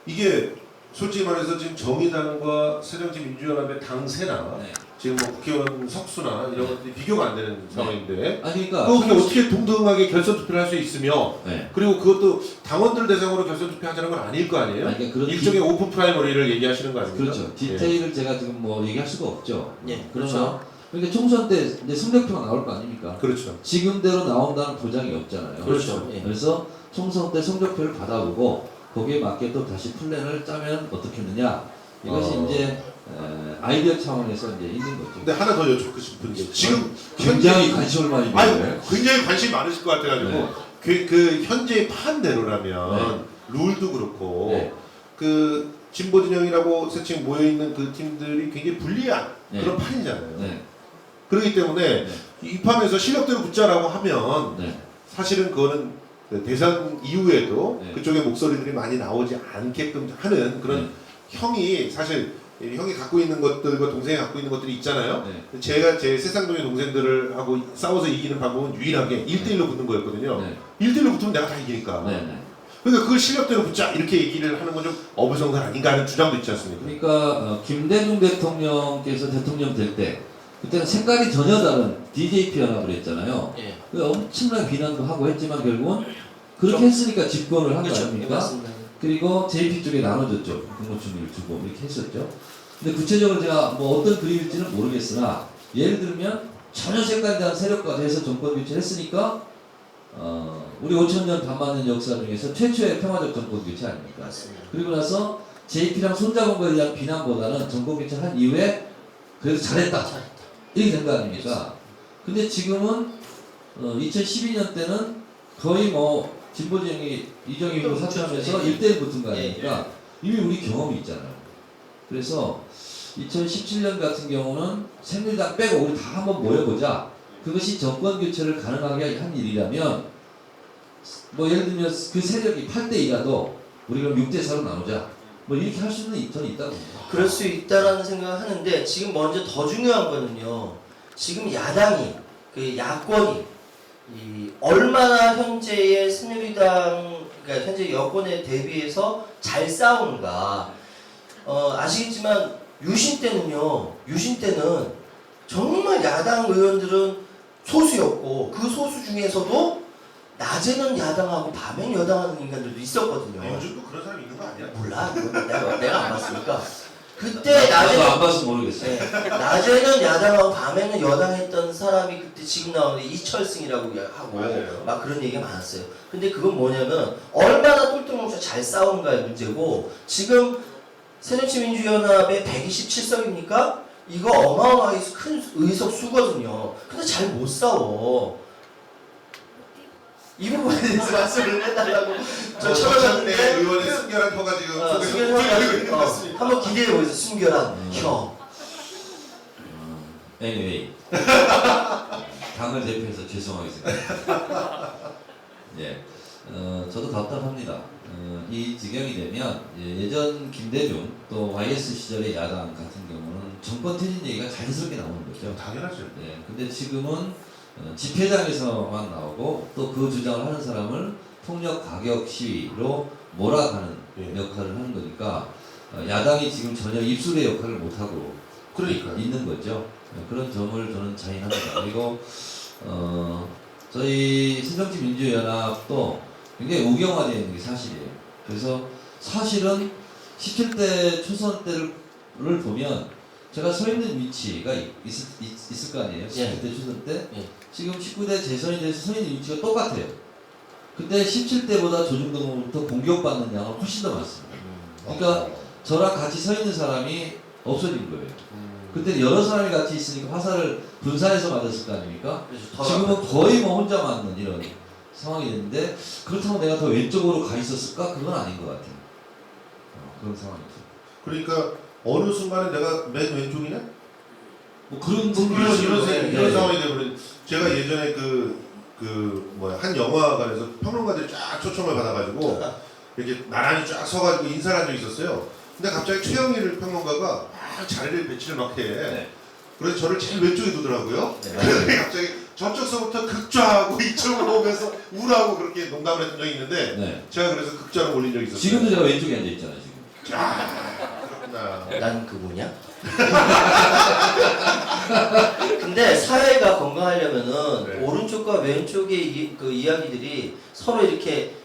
이게 솔직히 말해서 지금 정의당과 새정치민주연합의 당세나 네. 지금 뭐 국회의원 석수나 이런 것들이 비교가 안 되는 상황인데 아니 그러니까 그렇게 어떻게 동등하게 결선 투표를 할 수 있으며 네. 그리고 그것도 당원들 대상으로 결선 투표하자는 건 아닐 거 아니에요? 아니, 그러니까 그런 일종의 오픈 프라이머리를 얘기하시는 거 아닙니까? 그렇죠. 디테일을 제가 지금 뭐 얘기할 수가 없죠. 예. 그러나 그러니까 총선 때 이제 성적표가 나올 거 아닙니까? 그렇죠. 지금대로 나온다는 보장이 없잖아요. 그렇죠. 예. 그래서 총선 때 성적표를 받아보고 거기에 맞게 또 다시 플랜을 짜면 어떻겠느냐. 이것이 이제 아이디어 차원에서 이제 있는 거죠. 근데 하나 더 여쭙고 싶은 게 지금 굉장히 관심을 많이 아니 보여요. 굉장히 관심이 많으실 것 같아가지고 네. 그 현재 판대로라면 룰도 그렇고 네. 그 진보 진영이라고 세칭 모여 있는 그 팀들이 굉장히 불리한 네. 그런 판이잖아요. 네. 그렇기 때문에 네. 이 판에서 실력대로 붙자라고 하면 네. 사실은 그거는 대선 이후에도 네. 그쪽의 목소리들이 많이 나오지 않게끔 하는 그런 네. 형이 사실 형이 갖고 있는 것들과 동생이 갖고 있는 것들이 있잖아요. 네. 제가 제 세상동의 동생들을 하고 싸워서 이기는 방법은 유일하게 1대1로 붙는 거였거든요. 네. 1대1로 붙으면 내가 다 이기니까. 네. 네. 그러니까 그 실력대로 붙자 이렇게 얘기를 하는 건 좀 어불성설 아닌가 하는 주장도 있지 않습니까? 그러니까 김대중 대통령께서 대통령 될 때 그때는 색깔이 전혀 다른 DJP 연합을 했잖아요. 예. 그 엄청난 비난도 하고 했지만 결국은 그렇게 좀- 했으니까 집권을 한 거 그렇죠. 예, 아닙니까? 맞습니다. 그리고 JP 쪽에 나눠줬죠. 국무총리를 주고 이렇게 했었죠. 근데 구체적으로 제가 뭐 어떤 그림일지는 모르겠으나 예를 들면 전혀 색깔이 다른 세력과 해서 정권 교체를 했으니까 우리 5,000년 반만년 역사 중에서 최초의 평화적 정권 교체 아닙니까? 맞습니다. 그리고 나서 JP랑 손잡은 거에 대한 비난보다는 정권 교체를 한 이후에 그래도 잘했다. 이렇게 된 거 아닙니까? 근데 지금은 2012년 때는 거의 뭐 진보진영이 이정희 후보 사퇴하면서 1대1 붙은 거 아닙니까? 이미 우리 경험이 있잖아요. 그래서 2017년 같은 경우는 새누리당 빼고 우리 다 한번 모여보자. 그것이 정권 교체를 가능하게 한 일이라면 뭐 예를 들면 그 세력이 8대2라도 우리 그럼 6대4로 나누자. 뭐 이렇게 할 수 있는 저는 있다고 봅니다. 그럴 수 있다라는 생각을 하는데 지금 먼저 더 중요한 거는요. 지금 야당이 그 야권이 이 얼마나 현재의 새누리당 그러니까 현재 여권에 대비해서 잘 싸우는가. 아시겠지만 유신 때는 정말 야당 의원들은 소수였고 그 소수 중에서도 낮에는 야당하고 밤에는 여당하는 인간들도 있었거든요. 요즘도 그런 사람이 있는 거 아니야? 몰라. 그건 내가 안 봤으니까. 그때 낮에는 안 봐서 모르겠어요. 네, 낮에는 야당하고 밤에는 여당했던 사람이 그때 지금 나오는 이철승이라고 하고 맞아요. 막 그런 얘기가 많았어요. 근데 그건 뭐냐면 얼마나 똘똘 뭉쳐 잘 싸우는가의 문제고 지금 새정치민주연합의 127석이니까 이거 어마어마하게 큰 의석 수거든요. 근데 잘 못 싸워. 이 부분에 대해서 말씀을 해달라고 저 천하장내 쳐다봤는데 의원의 순결한 혀가 지금 속에서 순결한 울리고 있는 것 같습니다. 한번 기대해 보세요. 순결한 혀. anyway 당을 대표해서 죄송하게 생각합니다. 예, 저도 답답합니다. 이 지경이 되면 예전 김대중 또 YS 시절의 야당 같은 경우는 정권 퇴진 얘기가 자연스럽게 나오는 거죠. 당연하죠. 예, 근데 지금은 집회장에서만 나오고 또 그 주장을 하는 사람을 폭력 가격 시위로 몰아가는 예. 역할을 하는 거니까 야당이 지금 전혀 입술의 역할을 못 하고 그러니까요. 있는 거죠. 그런 점을 저는 자인합니다. 그리고 저희 새정치민주연합도 굉장히 우경화되어 있는 게 사실이에요. 그래서 사실은 17대 초선 때를 보면 제가 서 있는 위치가 있을 거 아니에요. 17대 초선 때. 예. 지금 19대 재선이 돼서 서 있는 위치가 똑같아요. 근데 17대보다 조중동부터 공격받는 양은 훨씬 더 많습니다. 그러니까 저랑 같이 서 있는 사람이 없어진 거예요. 그때 여러 사람이 같이 있으니까 화살을 분산해서 맞았을 거 아닙니까? 지금은 거의 뭐 혼자 맞는 이런 상황이 됐는데 그렇다고 내가 더 왼쪽으로 가 있었을까? 그건 아닌 것 같아요. 그런 상황이죠. 그러니까 어느 순간에 내가 맨 왼쪽이냐? 뭐 그런 이런 상황이 되버린. 제가 예전에 한 영화관에서 평론가들이 쫙 초청을 받아가지고 이렇게 나란히 쫙 서가지고 인사를 한 적이 있었어요. 근데 갑자기 최영일 평론가가 막 자리를 배치를 막 해. 네. 그래서 저를 제일 왼쪽에 두더라고요. 네. 그래서 갑자기 저쪽서부터 극좌하고 이쪽으로 오면서 우라고 그렇게 농담을 했던 적이 있는데 네. 제가 그래서 극좌로 올린 적이 있었어요. 지금도 제가 왼쪽에 앉아 있잖아요. 지금. 그렇구나. 난 그분이야? 근데 사회가 건강하려면은 네. 오른쪽과 왼쪽의 그 이야기들이 서로 이렇게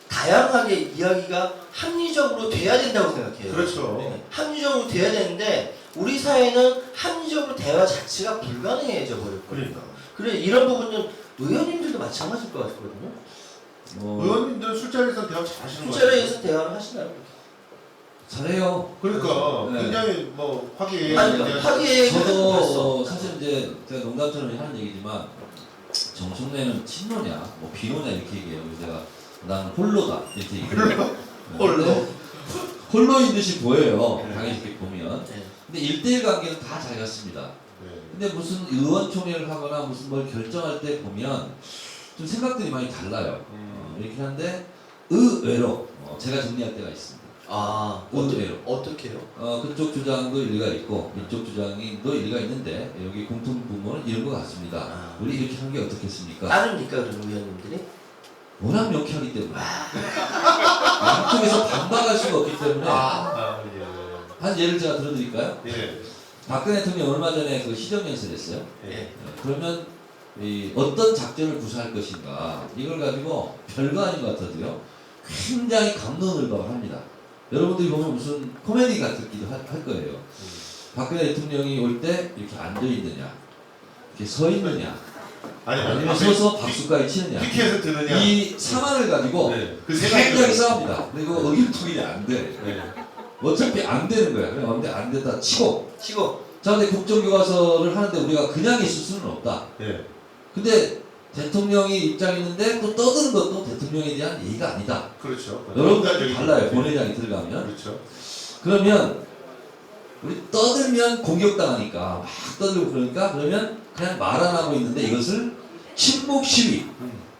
다양하게 이야기가 합리적으로 돼야 된다고 생각해요. 그렇죠. 네. 합리적으로 돼야 되는데 우리 사회는 합리적으로 대화 자체가 불가능해져 버렸거든요. 그러니까. 그래 이런 부분은 의원님들도 마찬가지일 것 같거든요. 의원님들은 술자리에서 대화 잘 하시는 거예요. 술자리에서 대화를 하시나요? 잘해요. 그러니까 네. 굉장히 뭐 화기애애. 아니 하기에 저도 사실 이제 제가 농담처럼 하는 얘기지만 정청래는 친노냐, 뭐 비노냐 이렇게 얘기해요. 그래서 제가 나는 홀로다 이렇게 얘기해요. 홀로? 홀로인 듯이 보여요. 네. 당연히 이렇게 보면. 네. 근데 1대1 관계는 다 잘 갔습니다. 네. 근데 무슨 의원총회를 하거나 무슨 뭘 결정할 때 보면 좀 생각들이 많이 달라요. 이렇게 하는데 의외로 제가 정리할 때가 있습니다. 아 의외로. 어떻게요? 그쪽 주장도 일리가 있고 이쪽 주장도 일리가 있는데 여기 공통 부분은 이런 것 같습니다. 아. 우리 이렇게 하는 게 어떻겠습니까? 따릅니까 그런 의원님들이? 워낙 명쾌하기 때문에 양쪽에서 반박할 수가 없기 때문에 예. 한 예를 제가 들어드릴까요? 예. 박근혜 대통령 얼마 전에 그 시정연설 했어요. 예. 그러면 어떤 작전을 구사할 것인가 이걸 가지고 별거 아닌 것 같아도요 굉장히 감론을박합니다. 여러분들이 보면 무슨 코미디 같기도 할 거예요. 박근혜 대통령이 올 때 이렇게 앉아 있느냐, 이렇게 서 있느냐, 아니면 서서 박수까지 치느냐, 피켓을 드느냐. 이 상황을 가지고 네. 그 세 가지. 굉장히 싸웁니다. 그리고 의기투일이 안 돼. 네. 어차피 안 되는 거야. 그냥 근데 안 됐다 치고. 자, 근데 국정교과서를 하는데 우리가 그냥 있을 수는 없다. 네. 근데 대통령이 입장이 있는데 또 떠드는 것도 대통령에 대한 예의가 아니다. 그렇죠. 여러분들 달라요. 네. 본회장이 들어가면. 그렇죠. 그러면 우리 떠들면 공격당하니까 막 떠들고 그러면 그냥 말 안 하고 있는데 이것을 침묵 시위의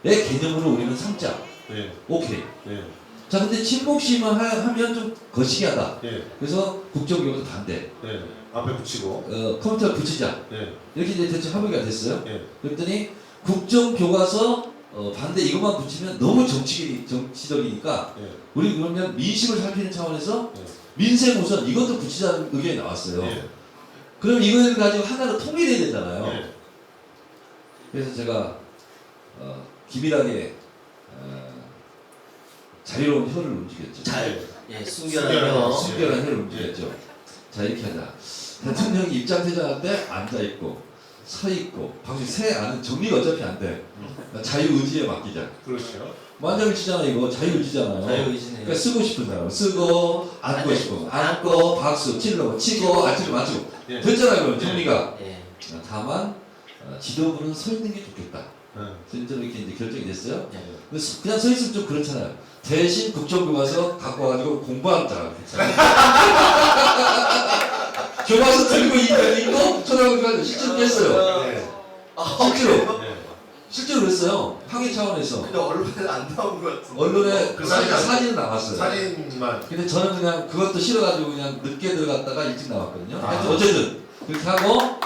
개념으로 우리는 삼자. 네. 오케이. 네. 자, 근데 침묵 시위만 하면 좀 거시기하다. 네. 그래서 국정교과서 반대. 네. 앞에 붙이고. 컴퓨터 붙이자. 네. 이렇게 이제 대충 합의가 됐어요. 네. 그랬더니 국정교과서 반대 이것만 붙이면 너무 정치적이니까 네. 우리 그러면 민심을 살피는 차원에서 네. 민생 우선 이것도 붙이자는 의견이 나왔어요. 네. 그럼 이걸 가지고 하나로 통일해야 되잖아요. 네. 그래서 제가 기밀하게 자유로운 혀를 움직였죠. 순결한 혀를 움직였죠. 자, 이렇게 하자. 대통령이 입장 퇴장할 때 앉아 있고 서 있고 방금 새 안은 정리가 어차피 안 돼. 자유 의지에 맡기자. 그렇죠. 만장일치잖아 이거 자유의지잖아요. 자유의지네요. 그러니까 쓰고 싶은 사람 쓰고 앉고 싶으면 앉고 박수 치려고 치고 안 치려고 안 치고 예. 됐잖아요 그럼 정리가. 예. 다만 지도부는 서 있는 게 좋겠다. 응. 실제로 이렇게 이제 결정이 됐어요. 예. 근데 그냥 서 있으면 좀 그렇잖아요. 대신 국정교과서 갖고 와가지고 공부하는 사람 교과서 들고 있고 쳐다보니까 실제로 했어요. 네. 실제로 네. 실제로 그랬어요. 항의 차원에서 근데 언론에 안 나온 것 같은데. 언론에 그 사진은 나왔어요. 사진만. 근데 저는 그냥 그것도 싫어가지고 그냥 늦게 들어갔다가 일찍 나왔거든요. 아. 하여튼 어쨌든 그렇게 하고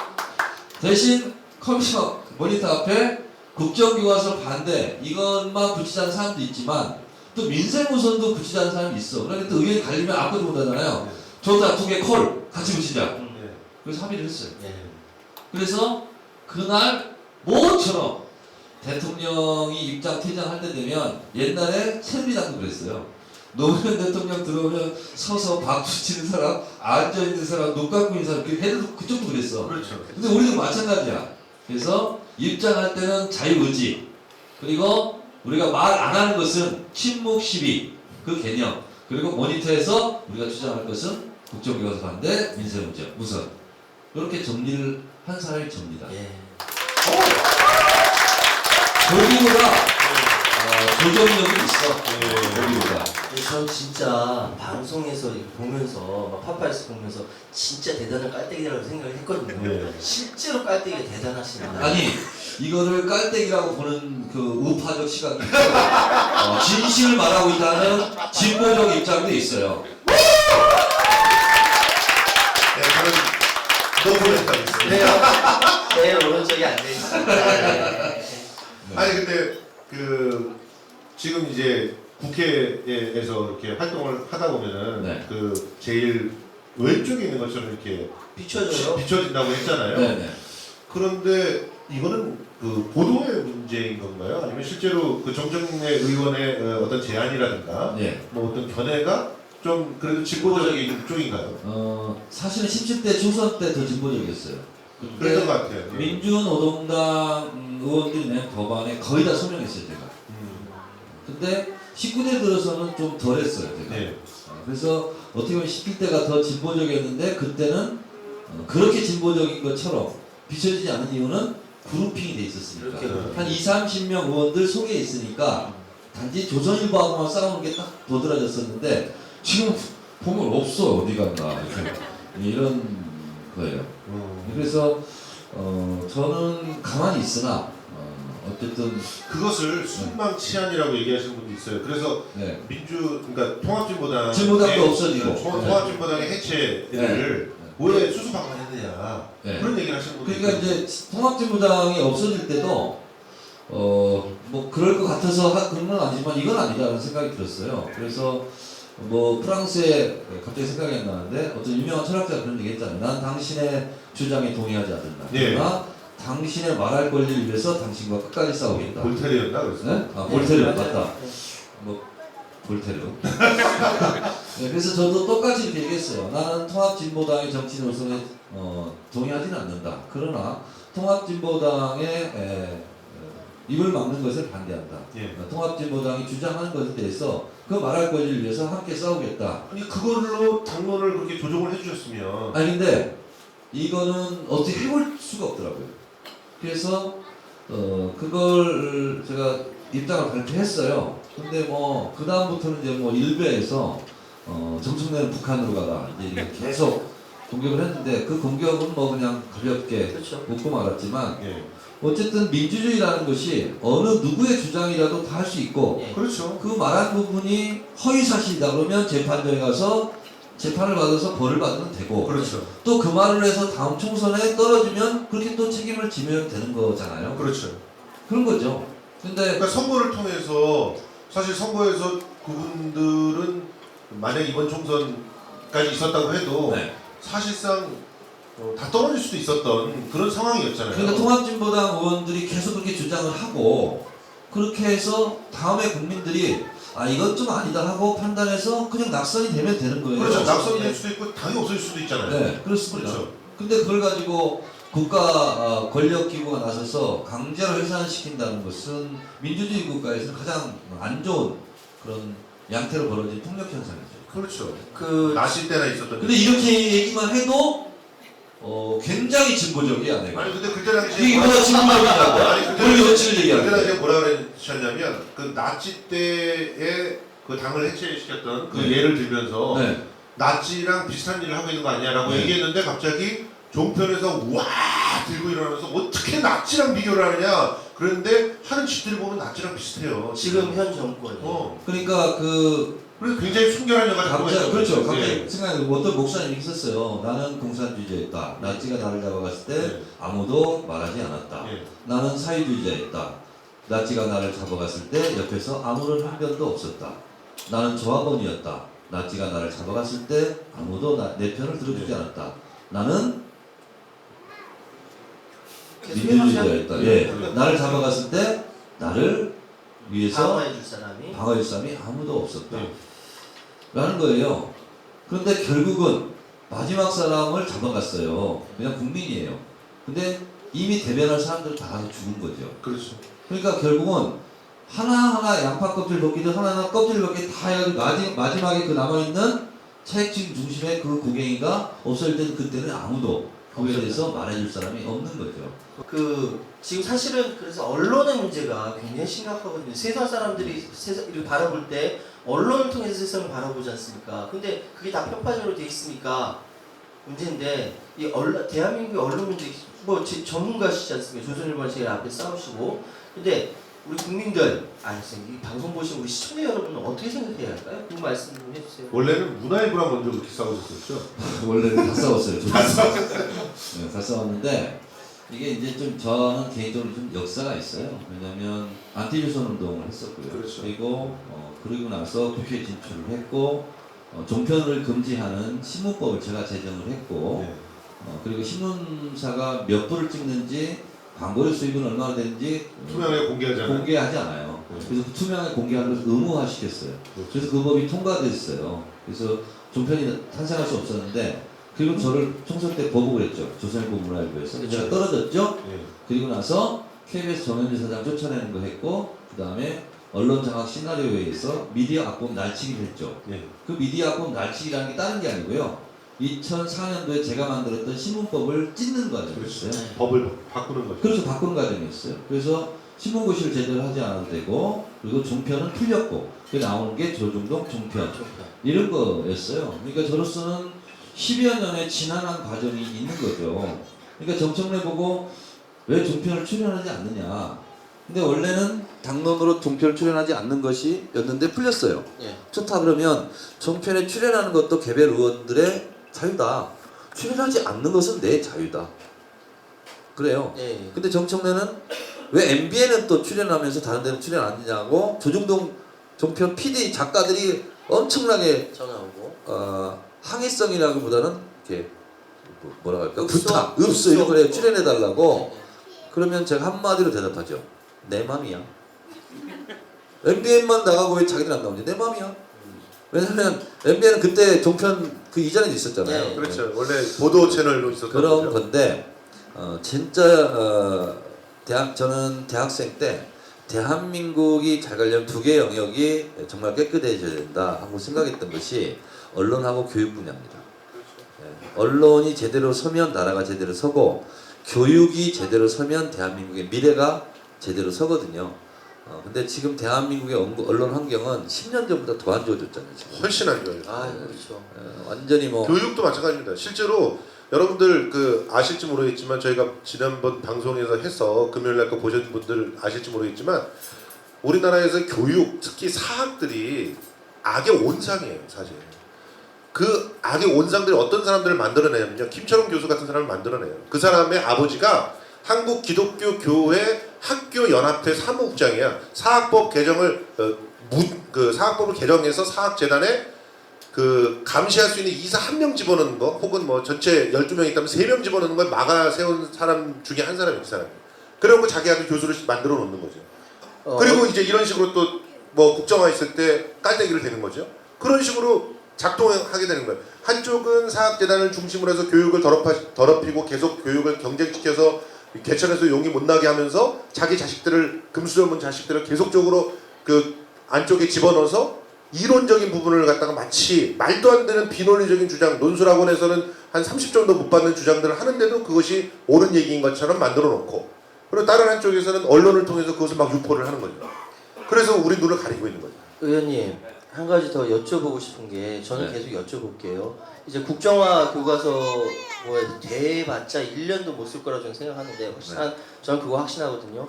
대신 컴퓨터 모니터 앞에 국정교과서 반대 이것만 붙이자는 사람도 있지만 또 민생우선도 붙이자는 사람이 있어. 그러니까 또 의견이 갈리면 아무것도 못하잖아요. 좋다 두 개 콜 같이 붙이자. 네. 그래서 합의를 했어요. 예. 그래서 그날 모처럼 대통령이 입장 퇴장할 때 되면 옛날에 새누리당도 그랬어요. 노무현 대통령 들어오면 서서 박수 치는 사람, 앉아 있는 사람, 눈 감고 있는 사람, 그쪽도 그랬어. 그렇죠. 근데 우리도 마찬가지야. 그래서 입장할 때는 자유의지, 그리고 우리가 말 안 하는 것은 침묵 시비 그 개념, 그리고 모니터에서 우리가 주장할 것은 국정교과서 반대, 민생우선 우선 이렇게 정리를 한 사람이 접니다. 예. 거기보다 조정력이 있어. 네. 거기보다. 전 진짜 방송에서 이거 보면서 막 파파이스 보면서 진짜 대단한 깔때기라고 생각을 했거든요. 네. 실제로 깔때기가 대단하시나. 아니 이거를 깔때기라고 보는 그 우파적 시각이 있어요. 진실을 말하고 있다는 진보적 입장도 있어요. 네, 저는 노고했다고 있어요. 내 오른쪽이 안 돼 있습니다. 아니 근데 그 지금 이제 국회에서 이렇게 활동을 하다 보면은 네. 그 제일 왼쪽에 있는 것처럼 이렇게 비춰져요. 비춰진다고 했잖아요. 네네. 그런데 이거는 그 보도의 문제인 건가요? 아니면 실제로 그 정정래 의원의 어떤 제안이라든가 네. 뭐 어떤 견해가 좀 그래도 진보적인 쪽인가요? 사실은 17대 총선 때 더 진보적이었어요. 그랬던 것 같아요. 예. 민주노동당 의원들이 낸 법안에 거의 다 소명했어요 제가. 근데 19대 들어서는 좀 덜했어요 제가. 네. 그래서 어떻게 보면 17대가 더 진보적이었는데 그때는 그렇게 진보적인 것처럼 비춰지지 않은 이유는 그룹핑이 돼 있었으니까. 이렇게 한 20-30명 의원들 속에 있으니까 단지 조선일보하고만 싸우는 게 딱 도드라졌었는데 지금 보면 없어 어디 갔나 이런 거예요. 그래서 저는 가만히 있으나 어쨌든 그것을 순망치안이라고 얘기하시는 분도 있어요. 그래서 네. 그러니까 통합진보당 진보당도 없어지고 통합진보당의 해체를 왜 수수방관했느냐 네. 그런 얘기를 하시는 분도 그러니까 이제 통합진보당이 없어질 때도 뭐 그럴 것 같아서 그런 건 아니지만 이건 아니다라는 생각이 들었어요. 그래서 뭐 프랑스에 갑자기 생각이 안 나는데 어떤 유명한 철학자가 그런 얘기 했잖아요. 난 당신의 주장에 동의하지 않는다. 네. 그러나 당신의 말할 권리를 위해서 당신과 끝까지 싸우겠다. 볼테르였나 그래서? 네? 아 볼테르 맞다. 뭐 볼테르. 네, 그래서 저도 똑같이 이렇게 얘기했어요. 나는 통합진보당의 정치 노선에 동의하지는 않는다. 그러나 통합진보당의 입을 막는 것을 반대한다. 예. 통합진보당이 주장하는 것에 대해서 그 말할 권리를 위해서 함께 싸우겠다. 아니 그걸로 당론을 그렇게 조정을 해주셨으면 아니 근데 이거는 어떻게 해볼 수가 없더라고요. 그래서 그걸 제가 입장을 발표했어요. 근데 뭐 그 다음부터는 이제 뭐 일베에서 정청래는 북한으로 가라 이제 이렇게 계속 공격을 했는데 그 공격은 뭐 그냥 가볍게 그렇죠. 웃고 말았지만 예. 어쨌든 민주주의라는 것이 어느 누구의 주장이라도 다 할 수 있고 예. 그렇죠. 그 말한 부분이 허위사실이다 그러면 재판정에 가서 재판을 받아서 벌을 받으면 되고 그렇죠. 또 그 말을 해서 다음 총선에 떨어지면 그렇게 또 책임을 지면 되는 거잖아요. 그렇죠. 그런 거죠. 근데 그러니까 선거를 통해서 사실 선거에서 그분들은 만약 이번 총선까지 있었다고 해도 네. 사실상 다 떨어질 수도 있었던 그런 상황이었잖아요. 그러니까 통합진보당 의원들이 계속 그렇게 주장을 하고 그렇게 해서 다음에 국민들이 아 이건 좀 아니다 하고 판단해서 그냥 낙선이 되면 되는 거예요. 그렇죠. 낙선이 될 수도 있고 당이 없어질 수도 있잖아요. 네, 그렇습니다. 그렇죠. 근데 그걸 가지고 국가 권력 기구가 나서서 강제로 해산시킨다는 것은 민주주의 국가에서는 가장 안 좋은 그런 양태로 벌어진 폭력 현상이죠. 그렇죠. 그 나시 때나 있었던. 근데 이렇게 얘기만 해도 굉장히 진보적이야 내가. 아니 근데 그때 당시에 이게 뭐가 진보적이냐고. 아니 그때 우리 며칠 그때 얘기하는 당시에 뭐라 그러셨냐면 그 나치 때에 그 당을 해체시켰던 그 네. 예를 들면서 네. 나치랑 비슷한 일을 하고 있는 거 아니냐라고 네. 얘기했는데 갑자기 종편에서 와 들고 일어나면서 어떻게 나치랑 비교를 하느냐 그런데 하는 짓들을 보면 나치랑 비슷해요. 지금 현 정권이 그러니까 그래서 굉장히 순결한 여가 갑자기 그렇죠. 갑자기 네. 생각해 어떤 목사님이 있었어요. 나는 공산주의자였다. 나치가 나를 잡아갔을 때 네. 아무도 말하지 않았다. 네. 나는 사회주의자였다. 나치가 나를 잡아갔을 때 옆에서 아무런 항변도 없었다. 나는 조합원이었다. 나치가 나를 잡아갔을 때 아무도 내 편을 들어주지 네. 않았다. 나는 계속 민주주의자였다. 네. 예. 네. 나를 잡아갔을 때 나를 위해서 방어해줄 사람이 방어할 사람이 아무도 없었다. 네. 라는 거예요. 그런데 결국은 마지막 사람을 잡아갔어요. 그냥 국민이에요. 근데 이미 대변할 사람들은 다 죽은 거죠. 그렇죠. 그러니까 결국은 하나하나 양파 껍질 벗기도 하나하나 껍질 벗기 다 해가지고 마지막에 그 남아있는 차익진 중심의 그 고갱이가 없을 때는 그때는 아무도 그거에 대해서 말해줄 사람이 없는 거죠. 지금 사실은 그래서 언론의 문제가 굉장히 심각하거든요. 세상 사람들이 세상을 바라볼 때 언론을 통해서 세상을 바라보지 않습니까? 근데 그게 다 편파적으로 돼 있으니까 문제인데 이 대한민국의 언론 문제 뭐 전문가시지 않습니까? 조선일보 제일 앞에 싸우시고 근데 우리 국민들 이 방송 보시는 우리 시청자 여러분은 어떻게 생각해야 할까요? 그 말씀 좀 해주세요. 원래는 문화일보랑 먼저 그렇게 싸우셨었죠. 원래는 다 싸웠어요. 네, 다 싸웠는데 이게 이제 좀 저는 개인적으로 좀 역사가 있어요. 왜냐하면 안티조선 운동을 했었고요. 그렇죠. 그리고 나서 국회에 진출을 했고 종편을 금지하는 신문법을 제가 제정을 했고 네. 그리고 신문사가 몇 부를 찍는지 광고의 수입은 얼마나 되는지 투명하게 공개하잖아요. 공개하지 않아요. 네. 그래서 그 투명하게 공개하는 것을 의무화시켰어요. 그래서 그 법이 통과됐어요. 그래서 종편이 탄생할 수 없었는데 그리고 저를 총선 때 보복을 했죠. 조선일보 문화일보에서. 그렇죠. 제가 떨어졌죠. 네. 그리고 나서 KBS 정현주 사장 쫓아내는 거 했고 그 다음에 언론 장악 시나리오에 의해서 미디어 악법 날치기를 했죠. 네. 그 미디어 악법 날치기라는 게 다른 게 아니고요. 2004년도에 제가 만들었던 신문법을 찢는 과정이었어요. 그렇죠. 법을 바꾸는 거죠. 그래서 바꾸는 과정이었어요. 그래서 신문고시를 제대로 하지 않아도 되고 그리고 종편은 틀렸고 그 나오는 게 조중동 종편 이런 거였어요. 그러니까 저로서는 10여 년의 지난한 과정이 있는 거죠. 그러니까 정청래 보고 왜 종편을 출연하지 않느냐. 근데 원래는 당론으로 종편을 출연하지 않는 것이 였는데 풀렸어요. 예. 좋다 그러면 종편에 출연하는 것도 개별 의원들의 자유다. 출연하지 않는 것은 내 자유다. 그래요. 예. 근데 정청래는 왜 MBN은 또 출연하면서 다른 데는 출연 안 하냐고 조중동 종편 PD 작가들이 엄청나게 전화 오고 항의성이라기보다는 이렇게 뭐라 할까 읍소? 부탁, 읍소 이런 거에 읍소. 출연해 달라고 예. 그러면 제가 한마디로 대답하죠. 내 맘이야. MBN만 나가고 왜 자기들 안 나오냐? 내 맘이야. 왜냐면 MBN은 그때 종편 그 이전에도 있었잖아요. 네. 그렇죠. 원래 보도 채널로 있었던 그런 거죠. 건데 진짜 저는 대학생 때 대한민국이 잘 가려면 두 개의 영역이 정말 깨끗해져야 된다 하고 생각했던 것이 언론하고 교육 분야입니다. 언론이 제대로 서면 나라가 제대로 서고 교육이 제대로 서면 대한민국의 미래가 제대로 서거든요. 근데 지금 대한민국의 언론 환경은 10년 전보다 더 안 좋아졌잖아요. 지금. 훨씬 안 좋아요. 그렇죠. 완전히 뭐 교육도 마찬가지입니다. 실제로 여러분들 아실지 모르겠지만 저희가 지난번 방송에서 해서 금요일날 거 보신 분들 아실지 모르겠지만 우리나라에서 교육 특히 사학들이 악의 온상이에요. 사실 그 악의 온상들이 어떤 사람들을 만들어내냐면요, 김철웅 교수 같은 사람을 만들어내요. 그 사람의 아버지가 한국 기독교 교회 학교 연합회 사무국장이야. 사학법 개정을 사학법을 개정해서 사학재단에 감시할 수 있는 이사 1명 집어넣는 거, 혹은 뭐 전체 12명 있다면 3명 집어넣는 걸 막아 세운 사람 중에 한 사람이 그 사람이에요. 그러고 자기 아들 교수를 만들어 놓는 거죠. 그리고 이제 이런 식으로 또 뭐 국정화 있을 때 깔때기를 대는 거죠. 그런 식으로 작동하게 되는 거예요. 한쪽은 사학재단을 중심으로 해서 교육을 더럽히고 계속 교육을 경쟁시켜서 개천에서 용이 못 나게 하면서 자기 자식들을 금수저문 자식들을 계속적으로 그 안쪽에 집어넣어서 이론적인 부분을 갖다가 마치 말도 안 되는 비논리적인 주장, 논술학원에서는 한 30 정도 못 받는 주장들을 하는데도 그것이 옳은 얘기인 것처럼 만들어 놓고, 그리고 다른 한쪽에서는 언론을 통해서 그것을 막 유포를 하는 거죠. 그래서 우리 눈을 가리고 있는 거죠. 의원님, 한 가지 더 여쭤보고 싶은 게, 저는 계속 여쭤볼게요. 이제 국정화 교과서 뭐에 돼봤자 1년도 못 쓸 거라 저는 생각하는데, 저는 그거 확신하거든요.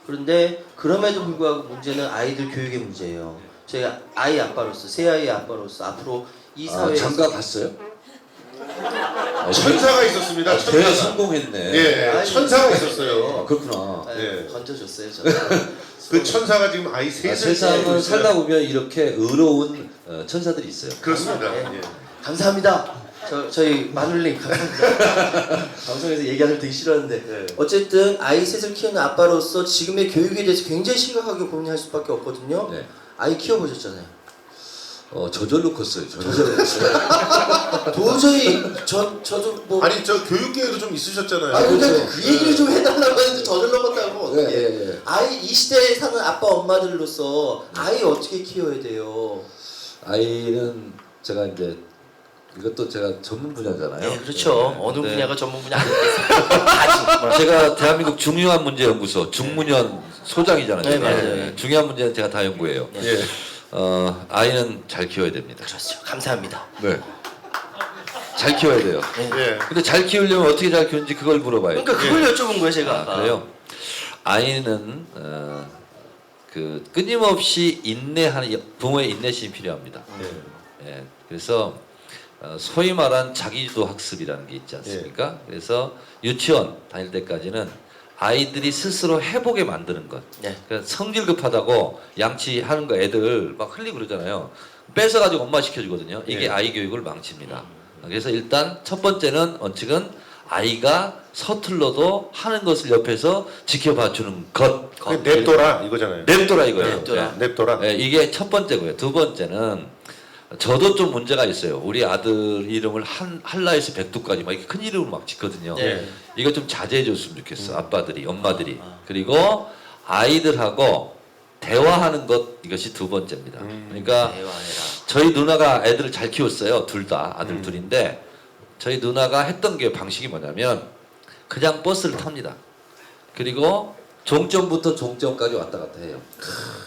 그런데 그럼에도 불구하고 문제는 아이들 교육의 문제예요. 제가 아이 아빠로서, 새 아이 아빠로서 앞으로 이 사회에서 장가 갔어요? 천사가 있었습니다. 대회 천사가. 성공했네. 예, 천사가 있었어요. 그렇구나. 예. 던져줬어요, 저는. 그 천사가 지금 아이 셋을 세상은 키우고 살다 있어요. 보면 이렇게 의로운 천사들이 있어요. 그렇습니다. 네. 예. 감사합니다. 저희 마눌님 감사합니다. 방송에서 얘기하는 걸 되게 싫어하는데 네. 어쨌든 아이 셋을 키우는 아빠로서 지금의 교육에 대해서 굉장히 심각하게 고민할 수밖에 없거든요. 네. 아이 키워보셨잖아요. 저절로 컸어요. 저절로 컸어요. 도저히 저도 뭐 아니 저 교육계에도 좀 있으셨잖아요. 그러니까 그렇죠. 그 얘기를 좀 해달라고 했는데 저절로 컸다고 어떻게? 예. 아이 이 시대에 사는 아빠 엄마들로서 아이 어떻게 키워야 돼요? 아이는 제가 이제 이것도 제가 전문 분야잖아요. 네, 그렇죠. 어느 네. 분야가 전문 분야 아니겠어요. 제가 대한민국 중요한 문제 연구소 중문연 소장이잖아요. 네, 맞아요. 중요한 문제는 제가 다 연구해요. 네. 예. 아이는 잘 키워야 됩니다. 그렇죠. 감사합니다. 네. 잘 키워야 돼요. 예. 근데 잘 키우려면 어떻게 잘 키우는지 그걸 물어봐요. 그러니까 그걸 여쭤본 거예요, 제가. 그래요. 아이는 그 끊임없이 인내하는 부모의 인내심이 필요합니다. 예. 그래서 소위 말한 자기주도 학습이라는 게 있지 않습니까? 그래서 유치원 다닐 때까지는 아이들이 스스로 해보게 만드는 것. 네. 그러니까 성질 급하다고 양치하는 거 애들 막 흘리고 그러잖아요. 뺏어가지고 엄마 시켜주거든요. 이게 예. 아이 교육을 망칩니다. 그래서 일단 첫 번째는 원칙은 아이가 서툴러도 하는 것을 옆에서 지켜봐주는 것. 냅둬라 이거잖아요. 냅둬라 이거예요. 냅둬라. 네. 냅둬라. 네, 이게 첫 번째고요. 두 번째는 저도 좀 문제가 있어요. 우리 아들 이름을 한라에서 백두까지 막 이렇게 큰 이름을 막 짓거든요. 네. 이거 좀 자제해 줬으면 좋겠어. 아빠들이, 엄마들이. 그리고 아이들하고 대화하는 것, 이것이 두 번째입니다. 그러니까 대화해라. 저희 누나가 애들을 잘 키웠어요. 둘 다 아들 둘인데 저희 누나가 했던 게 방식이 뭐냐면 그냥 버스를 탑니다. 그리고 종점부터 종점까지 왔다 갔다 해요.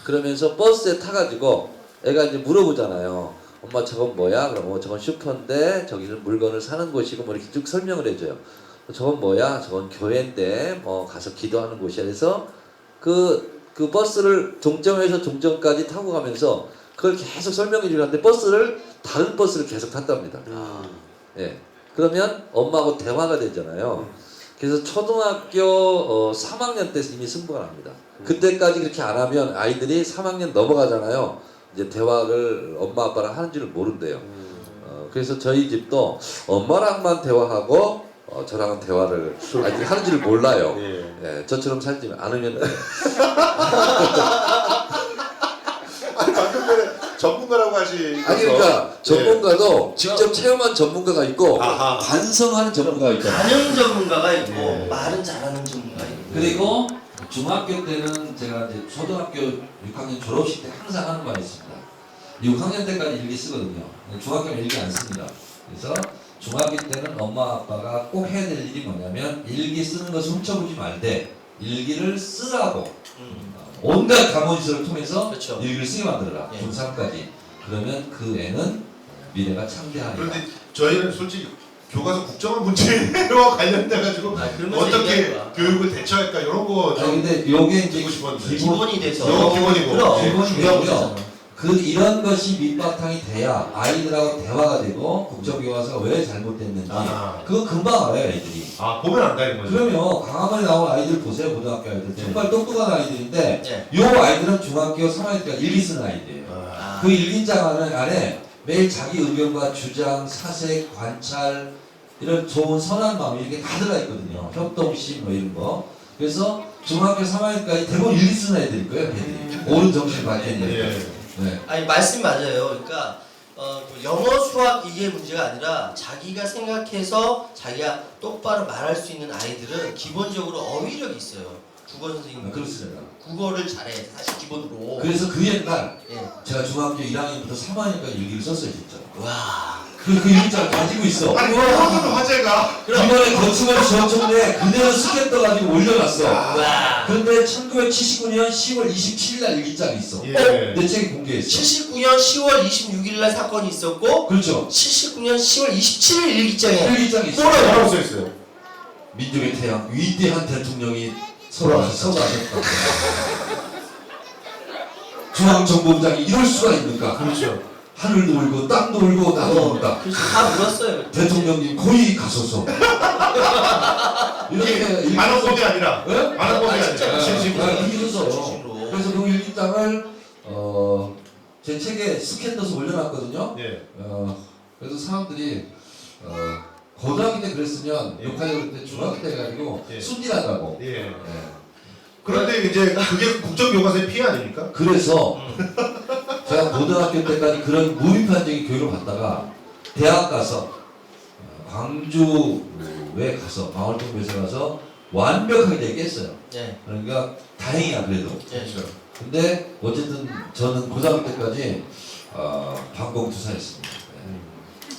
그러면서 버스에 타가지고 애가 이제 물어보잖아요. 엄마 저건 뭐야? 그럼 저건 슈퍼인데 저기는 물건을 사는 곳이고 뭐 이렇게 쭉 설명을 해줘요. 저건 뭐야? 저건 교회인데 뭐 가서 기도하는 곳이야. 그래서 그 버스를 종점에서 종점까지 타고 가면서 그걸 계속 설명해 주는데 다른 버스를 계속 탔답니다. 예. 그러면 엄마하고 대화가 되잖아요. 그래서 초등학교 3학년 때 이미 승부가 납니다. 그때까지 그렇게 안 하면 아이들이 3학년 넘어가잖아요. 이제 대화를 엄마 아빠랑 하는 줄을 모른대요. 그래서 저희 집도 엄마랑만 대화하고 저랑은 대화를 아직 하는 줄을 몰라요. 예, 저처럼 살지 않으면 돼요. 아니 방금 전에 전문가라고 하시. 아니 그러니까 전문가도 직접 체험한 전문가가 있고 아하. 반성하는 전문가가 있잖아요. 반영 전문가가 있고 말은 잘하는 전문가가 있고. 그리고 중학교 때는 제가 이제 초등학교 6학년 졸업식 때 항상 하는 말이 있습니다. 6학년 때까지 일기 쓰거든요. 중학교는 일기 안 씁니다. 그래서 중학교 때는 엄마 아빠가 꼭 해야 될 일이 뭐냐면 일기 쓰는 것을 훔쳐보지 말되 일기를 쓰라고 온갖 가모지서를 통해서 그렇죠. 일기를 쓰게 만들어라. 예. 중3까지. 그러면 그 애는 미래가 창대하리라. 그런데 저희는 솔직히 교과서 국정화 문제와 관련돼 가지고 그러면서 어떻게 얘기하는 거야. 교육을 대처할까 이런 거 아니 좀 근데 요게 이제 듣고 싶었는데. 기본이 돼서. 이거 기본이고. 그럼 기본이 중요한 되고요. 거잖아. 이런 것이 밑바탕이 돼야 아이들하고 대화가 되고 국정교과서가 왜 잘못됐는지 그거 금방 알아요 애들이. 아 보면 안다는 거죠. 그러면 강화문에 나온 아이들 보세요. 고등학교 아이들 정말 똑똑한 아이들인데 네. 요 아이들은 중학교 3학년 때까지 일기 쓰는 아이들이에요. 아. 그 일기장 안에 매일 자기 의견과 주장, 사색, 관찰 이런 좋은 선한 마음이 이렇게 다 들어가 있거든요. 협동심 뭐 이런 거. 그래서 중학교 3학년까지 대부분 일기 쓰는 애들일 거예요. 애들이. 옳은 정신을 밝혀내는 예. 네. 아니 말씀이 맞아요. 그러니까 영어, 수학 이게 문제가 아니라 자기가 생각해서 자기가 똑바로 말할 수 있는 아이들은 기본적으로 어휘력이 있어요. 국어 선생님 그렇습니다. 국어를 잘해 사실 기본으로. 그래서 그 옛날 예. 제가 중학교 1학년부터 3학년까지 일기를 썼어요 진짜. 와. 그 일기장을 가지고 있어. 아니 모든 화제가 이번에 거침없이 정청래 그대로 스캔 떠가지고 올려놨어. 와. 근데 1979년 10월 27일 날 일기장이 있어. 예. 내 책에 공개했어. 79년 10월 26일 날 사건이 있었고 그렇죠. 79년 10월 27일 일기장에 일기장이 있어. 뭐라고 써 있어요? 민족의 태양 위대한 대통령이 돌아가셨다. 중앙정보부장이 이럴 수가 있는가? 그렇죠. 하늘도 울고 땅도 울고 나도 울다. 그래서 다 울었어요. 대통령님 고이 가소서. 이렇게 많은 법이 아니라 네? 많은 법이 아, 진짜. 아니라 진심으로. 진심으로. 그래서 그 일기장을 제 책에 스캔 넣어서 올려놨거든요. 예. 그래서 사람들이 고등학교 때 그랬으면 예. 욕하려고 그랬는데 중학교 때 가지고 예. 순진하다고. 예. 그런데 이제 그게 국정교과서의 피해 아닙니까? 그래서 제가 고등학교 때까지 그런 무비판적인 교육을 받다가 대학 가서 광주에 가서 망월동부에서 가서 완벽하게 깼어요. 네. 그러니까 다행이야 그래도. 네. 근데 어쨌든 저는 고등학교 때까지 방공투사였습니다.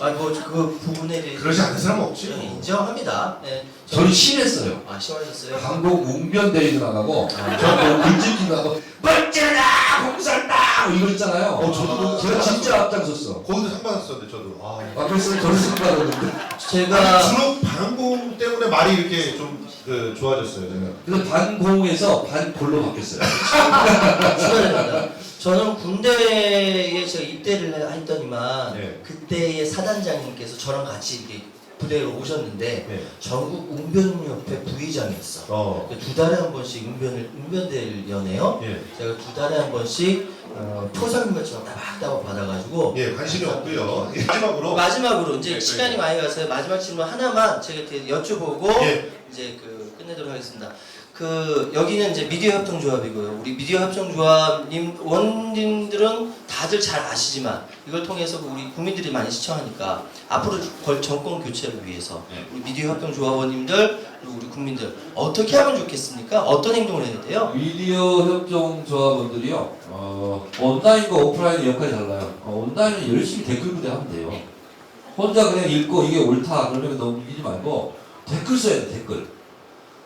그 부분에 대해서 그러지 않는 사람은 없지. 네, 인정합니다. 네. 저는 심했어요. 아 시원하셨어요? 방공 웅변대회도 나가고 저 물질기도 나가고 멀쩡하다 공산다 이거 있잖아요. 저도 제가 진짜 앞장섰어. 거기도 상 받았었는데 저도. 그래서 저를 상 받았는데. 제가 주로 방공 때문에 말이 이렇게 좀 좋아졌어요. 제가. 그래서 반공에서 반골로 바뀌었어요. 축하드립니다. 저는 군대에 제가 입대를 했더니만 네. 그때의 사단장님께서 저랑 같이 이렇게 부대로 오셨는데 네. 전국 웅변협회 부의장이었어. 두 달에 한 번씩 웅변대를 여네요. 예. 제가 두 달에 한 번씩 표사님 같지만 따박따박 받아가지고. 예, 관심이 없고요. 마지막으로 이제 네, 시간이 많이 가서 마지막 질문 하나만 제가 이렇게 여쭤보고 예. 이제 끝내도록 하겠습니다. 여기는 이제 미디어 협동조합이고요. 우리 미디어 협동조합님 원님들은 다들 잘 아시지만 이걸 통해서 우리 국민들이 많이 시청하니까 앞으로 정권 교체를 위해서 우리 미디어 협동조합원님들 그리고 우리 국민들 어떻게 하면 좋겠습니까? 어떤 행동을 해야 돼요? 미디어 협동조합원들이요. 온라인과 오프라인의 역할이 달라요. 온라인은 열심히 댓글 부대하면 돼요. 혼자 그냥 읽고 이게 옳다 그러면 너무 이기지 말고 댓글 써야 돼 댓글.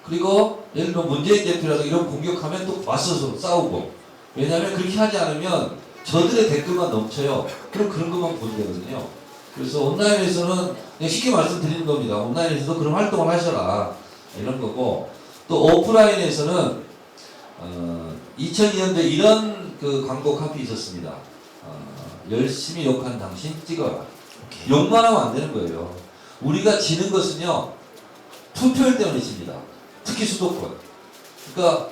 그리고 예를 들어 문재인 대표라도 이런 공격하면 또 맞서서 싸우고. 왜냐하면 그렇게 하지 않으면 저들의 댓글만 넘쳐요. 그럼 그런 것만 보게 되거든요. 그래서 온라인에서는 그냥 쉽게 말씀드리는 겁니다. 온라인에서도 그런 활동을 하셔라 이런 거고, 또 오프라인에서는 2002년도에 이런 광고 카피 있었습니다. 열심히 욕한 당신 찍어라. 욕만 하면 안 되는 거예요. 우리가 지는 것은요 투표율 때문에 집니다. 특히 수도권. 그러니까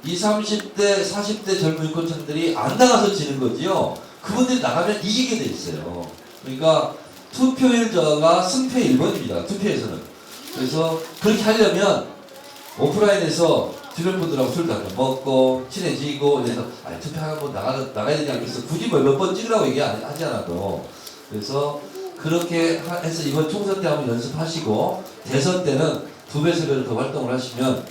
20, 30대, 40대 젊은 유권자들이 안 나가서 지는 거지요. 그분들이 나가면 이기게 돼 있어요. 그러니까 투표율 저하가 승패 1번입니다. 투표에서는. 그래서 그렇게 하려면 오프라인에서 주변 분들하고 술도 한잔 먹고 친해지고 그래서 투표하고 나가야 되지 않겠어. 굳이 몇 번 찍으라고 얘기하지 않아도. 그래서 그렇게 해서 이번 총선 때 한번 연습하시고 대선 때는 2배, 3배로 더 활동을 하시면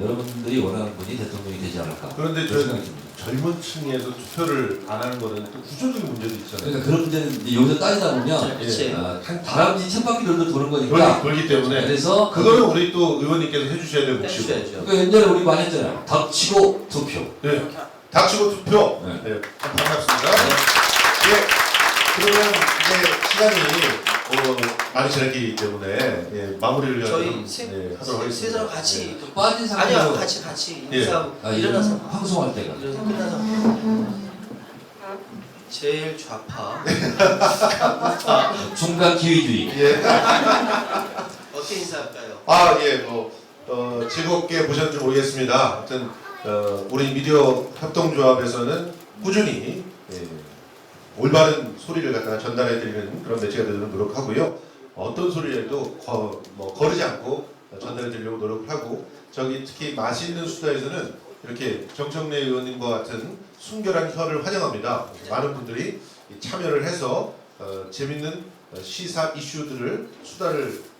여러분들이 원하는 분이 대통령이 되지 않을까. 그런데 생각이 듭니다. 젊은 층에서 투표를 안 하는 거는 또 구조적인 문제도 있잖아요. 그러니까 그런 문제는 이제 여기서 따지다 보면 그치. 한 다람쥐 쳇바퀴 돌도 도는 거니까. 돌기 때문에 그래서 그거는 우리 또 의원님께서 해주셔야 될 몫이고. 해주셔야죠. 그러니까 옛날에 우리 많이 했잖아요. 닥치고 투표. 네. 닥치고 투표. 네. 네. 반갑습니다. 예. 그러면 이제 시간이 많이 지났기 때문에 마무리를 위해서 저희 하도록 하겠습니다. 세 사람 같이 좀 빠진 아니요 상태로 같이 예. 인사하고 일어나서 방송할 때가. 일어나서 끝나서 제일 좌파 중간 기회주의. 예. 어떻게 인사할까요? 즐겁게 보셨는지 모르겠습니다. 하여튼 우리 미디어 협동조합에서는 꾸준히 올바른 소리를 갖다가 전달해드리는 그런 매체가 되도록 노력하고요. 어떤 소리라도 거르지 않고 전달해드리려고 노력을 하고, 특히 맛있는 수다에서는 이렇게 정청래 의원님과 같은 순결한 혀를 환영합니다. 많은 분들이 참여를 해서 재밌는 시사 이슈들을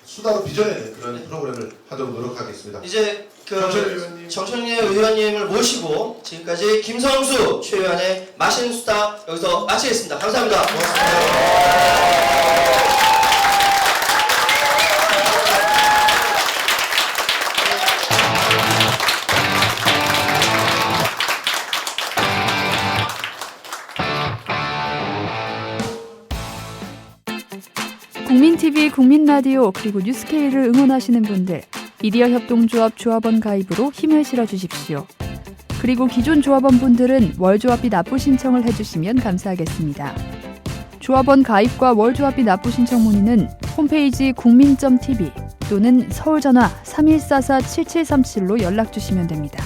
수다로 빚어내는 그런 프로그램을 하도록 노력하겠습니다. 이제 정철 의원님. 정철래 의원님을 모시고 지금까지 김성수 최 의원의 맛있는 수다 여기서 마치겠습니다. 감사합니다. 국민TV, 국민라디오 그리고 뉴스케이를 응원하시는 분들 미디어협동조합 조합원 가입으로 힘을 실어주십시오. 그리고 기존 조합원분들은 월조합비 납부 신청을 해주시면 감사하겠습니다. 조합원 가입과 월조합비 납부 신청 문의는 홈페이지 국민.tv 또는 서울전화 3144-7737로 연락주시면 됩니다.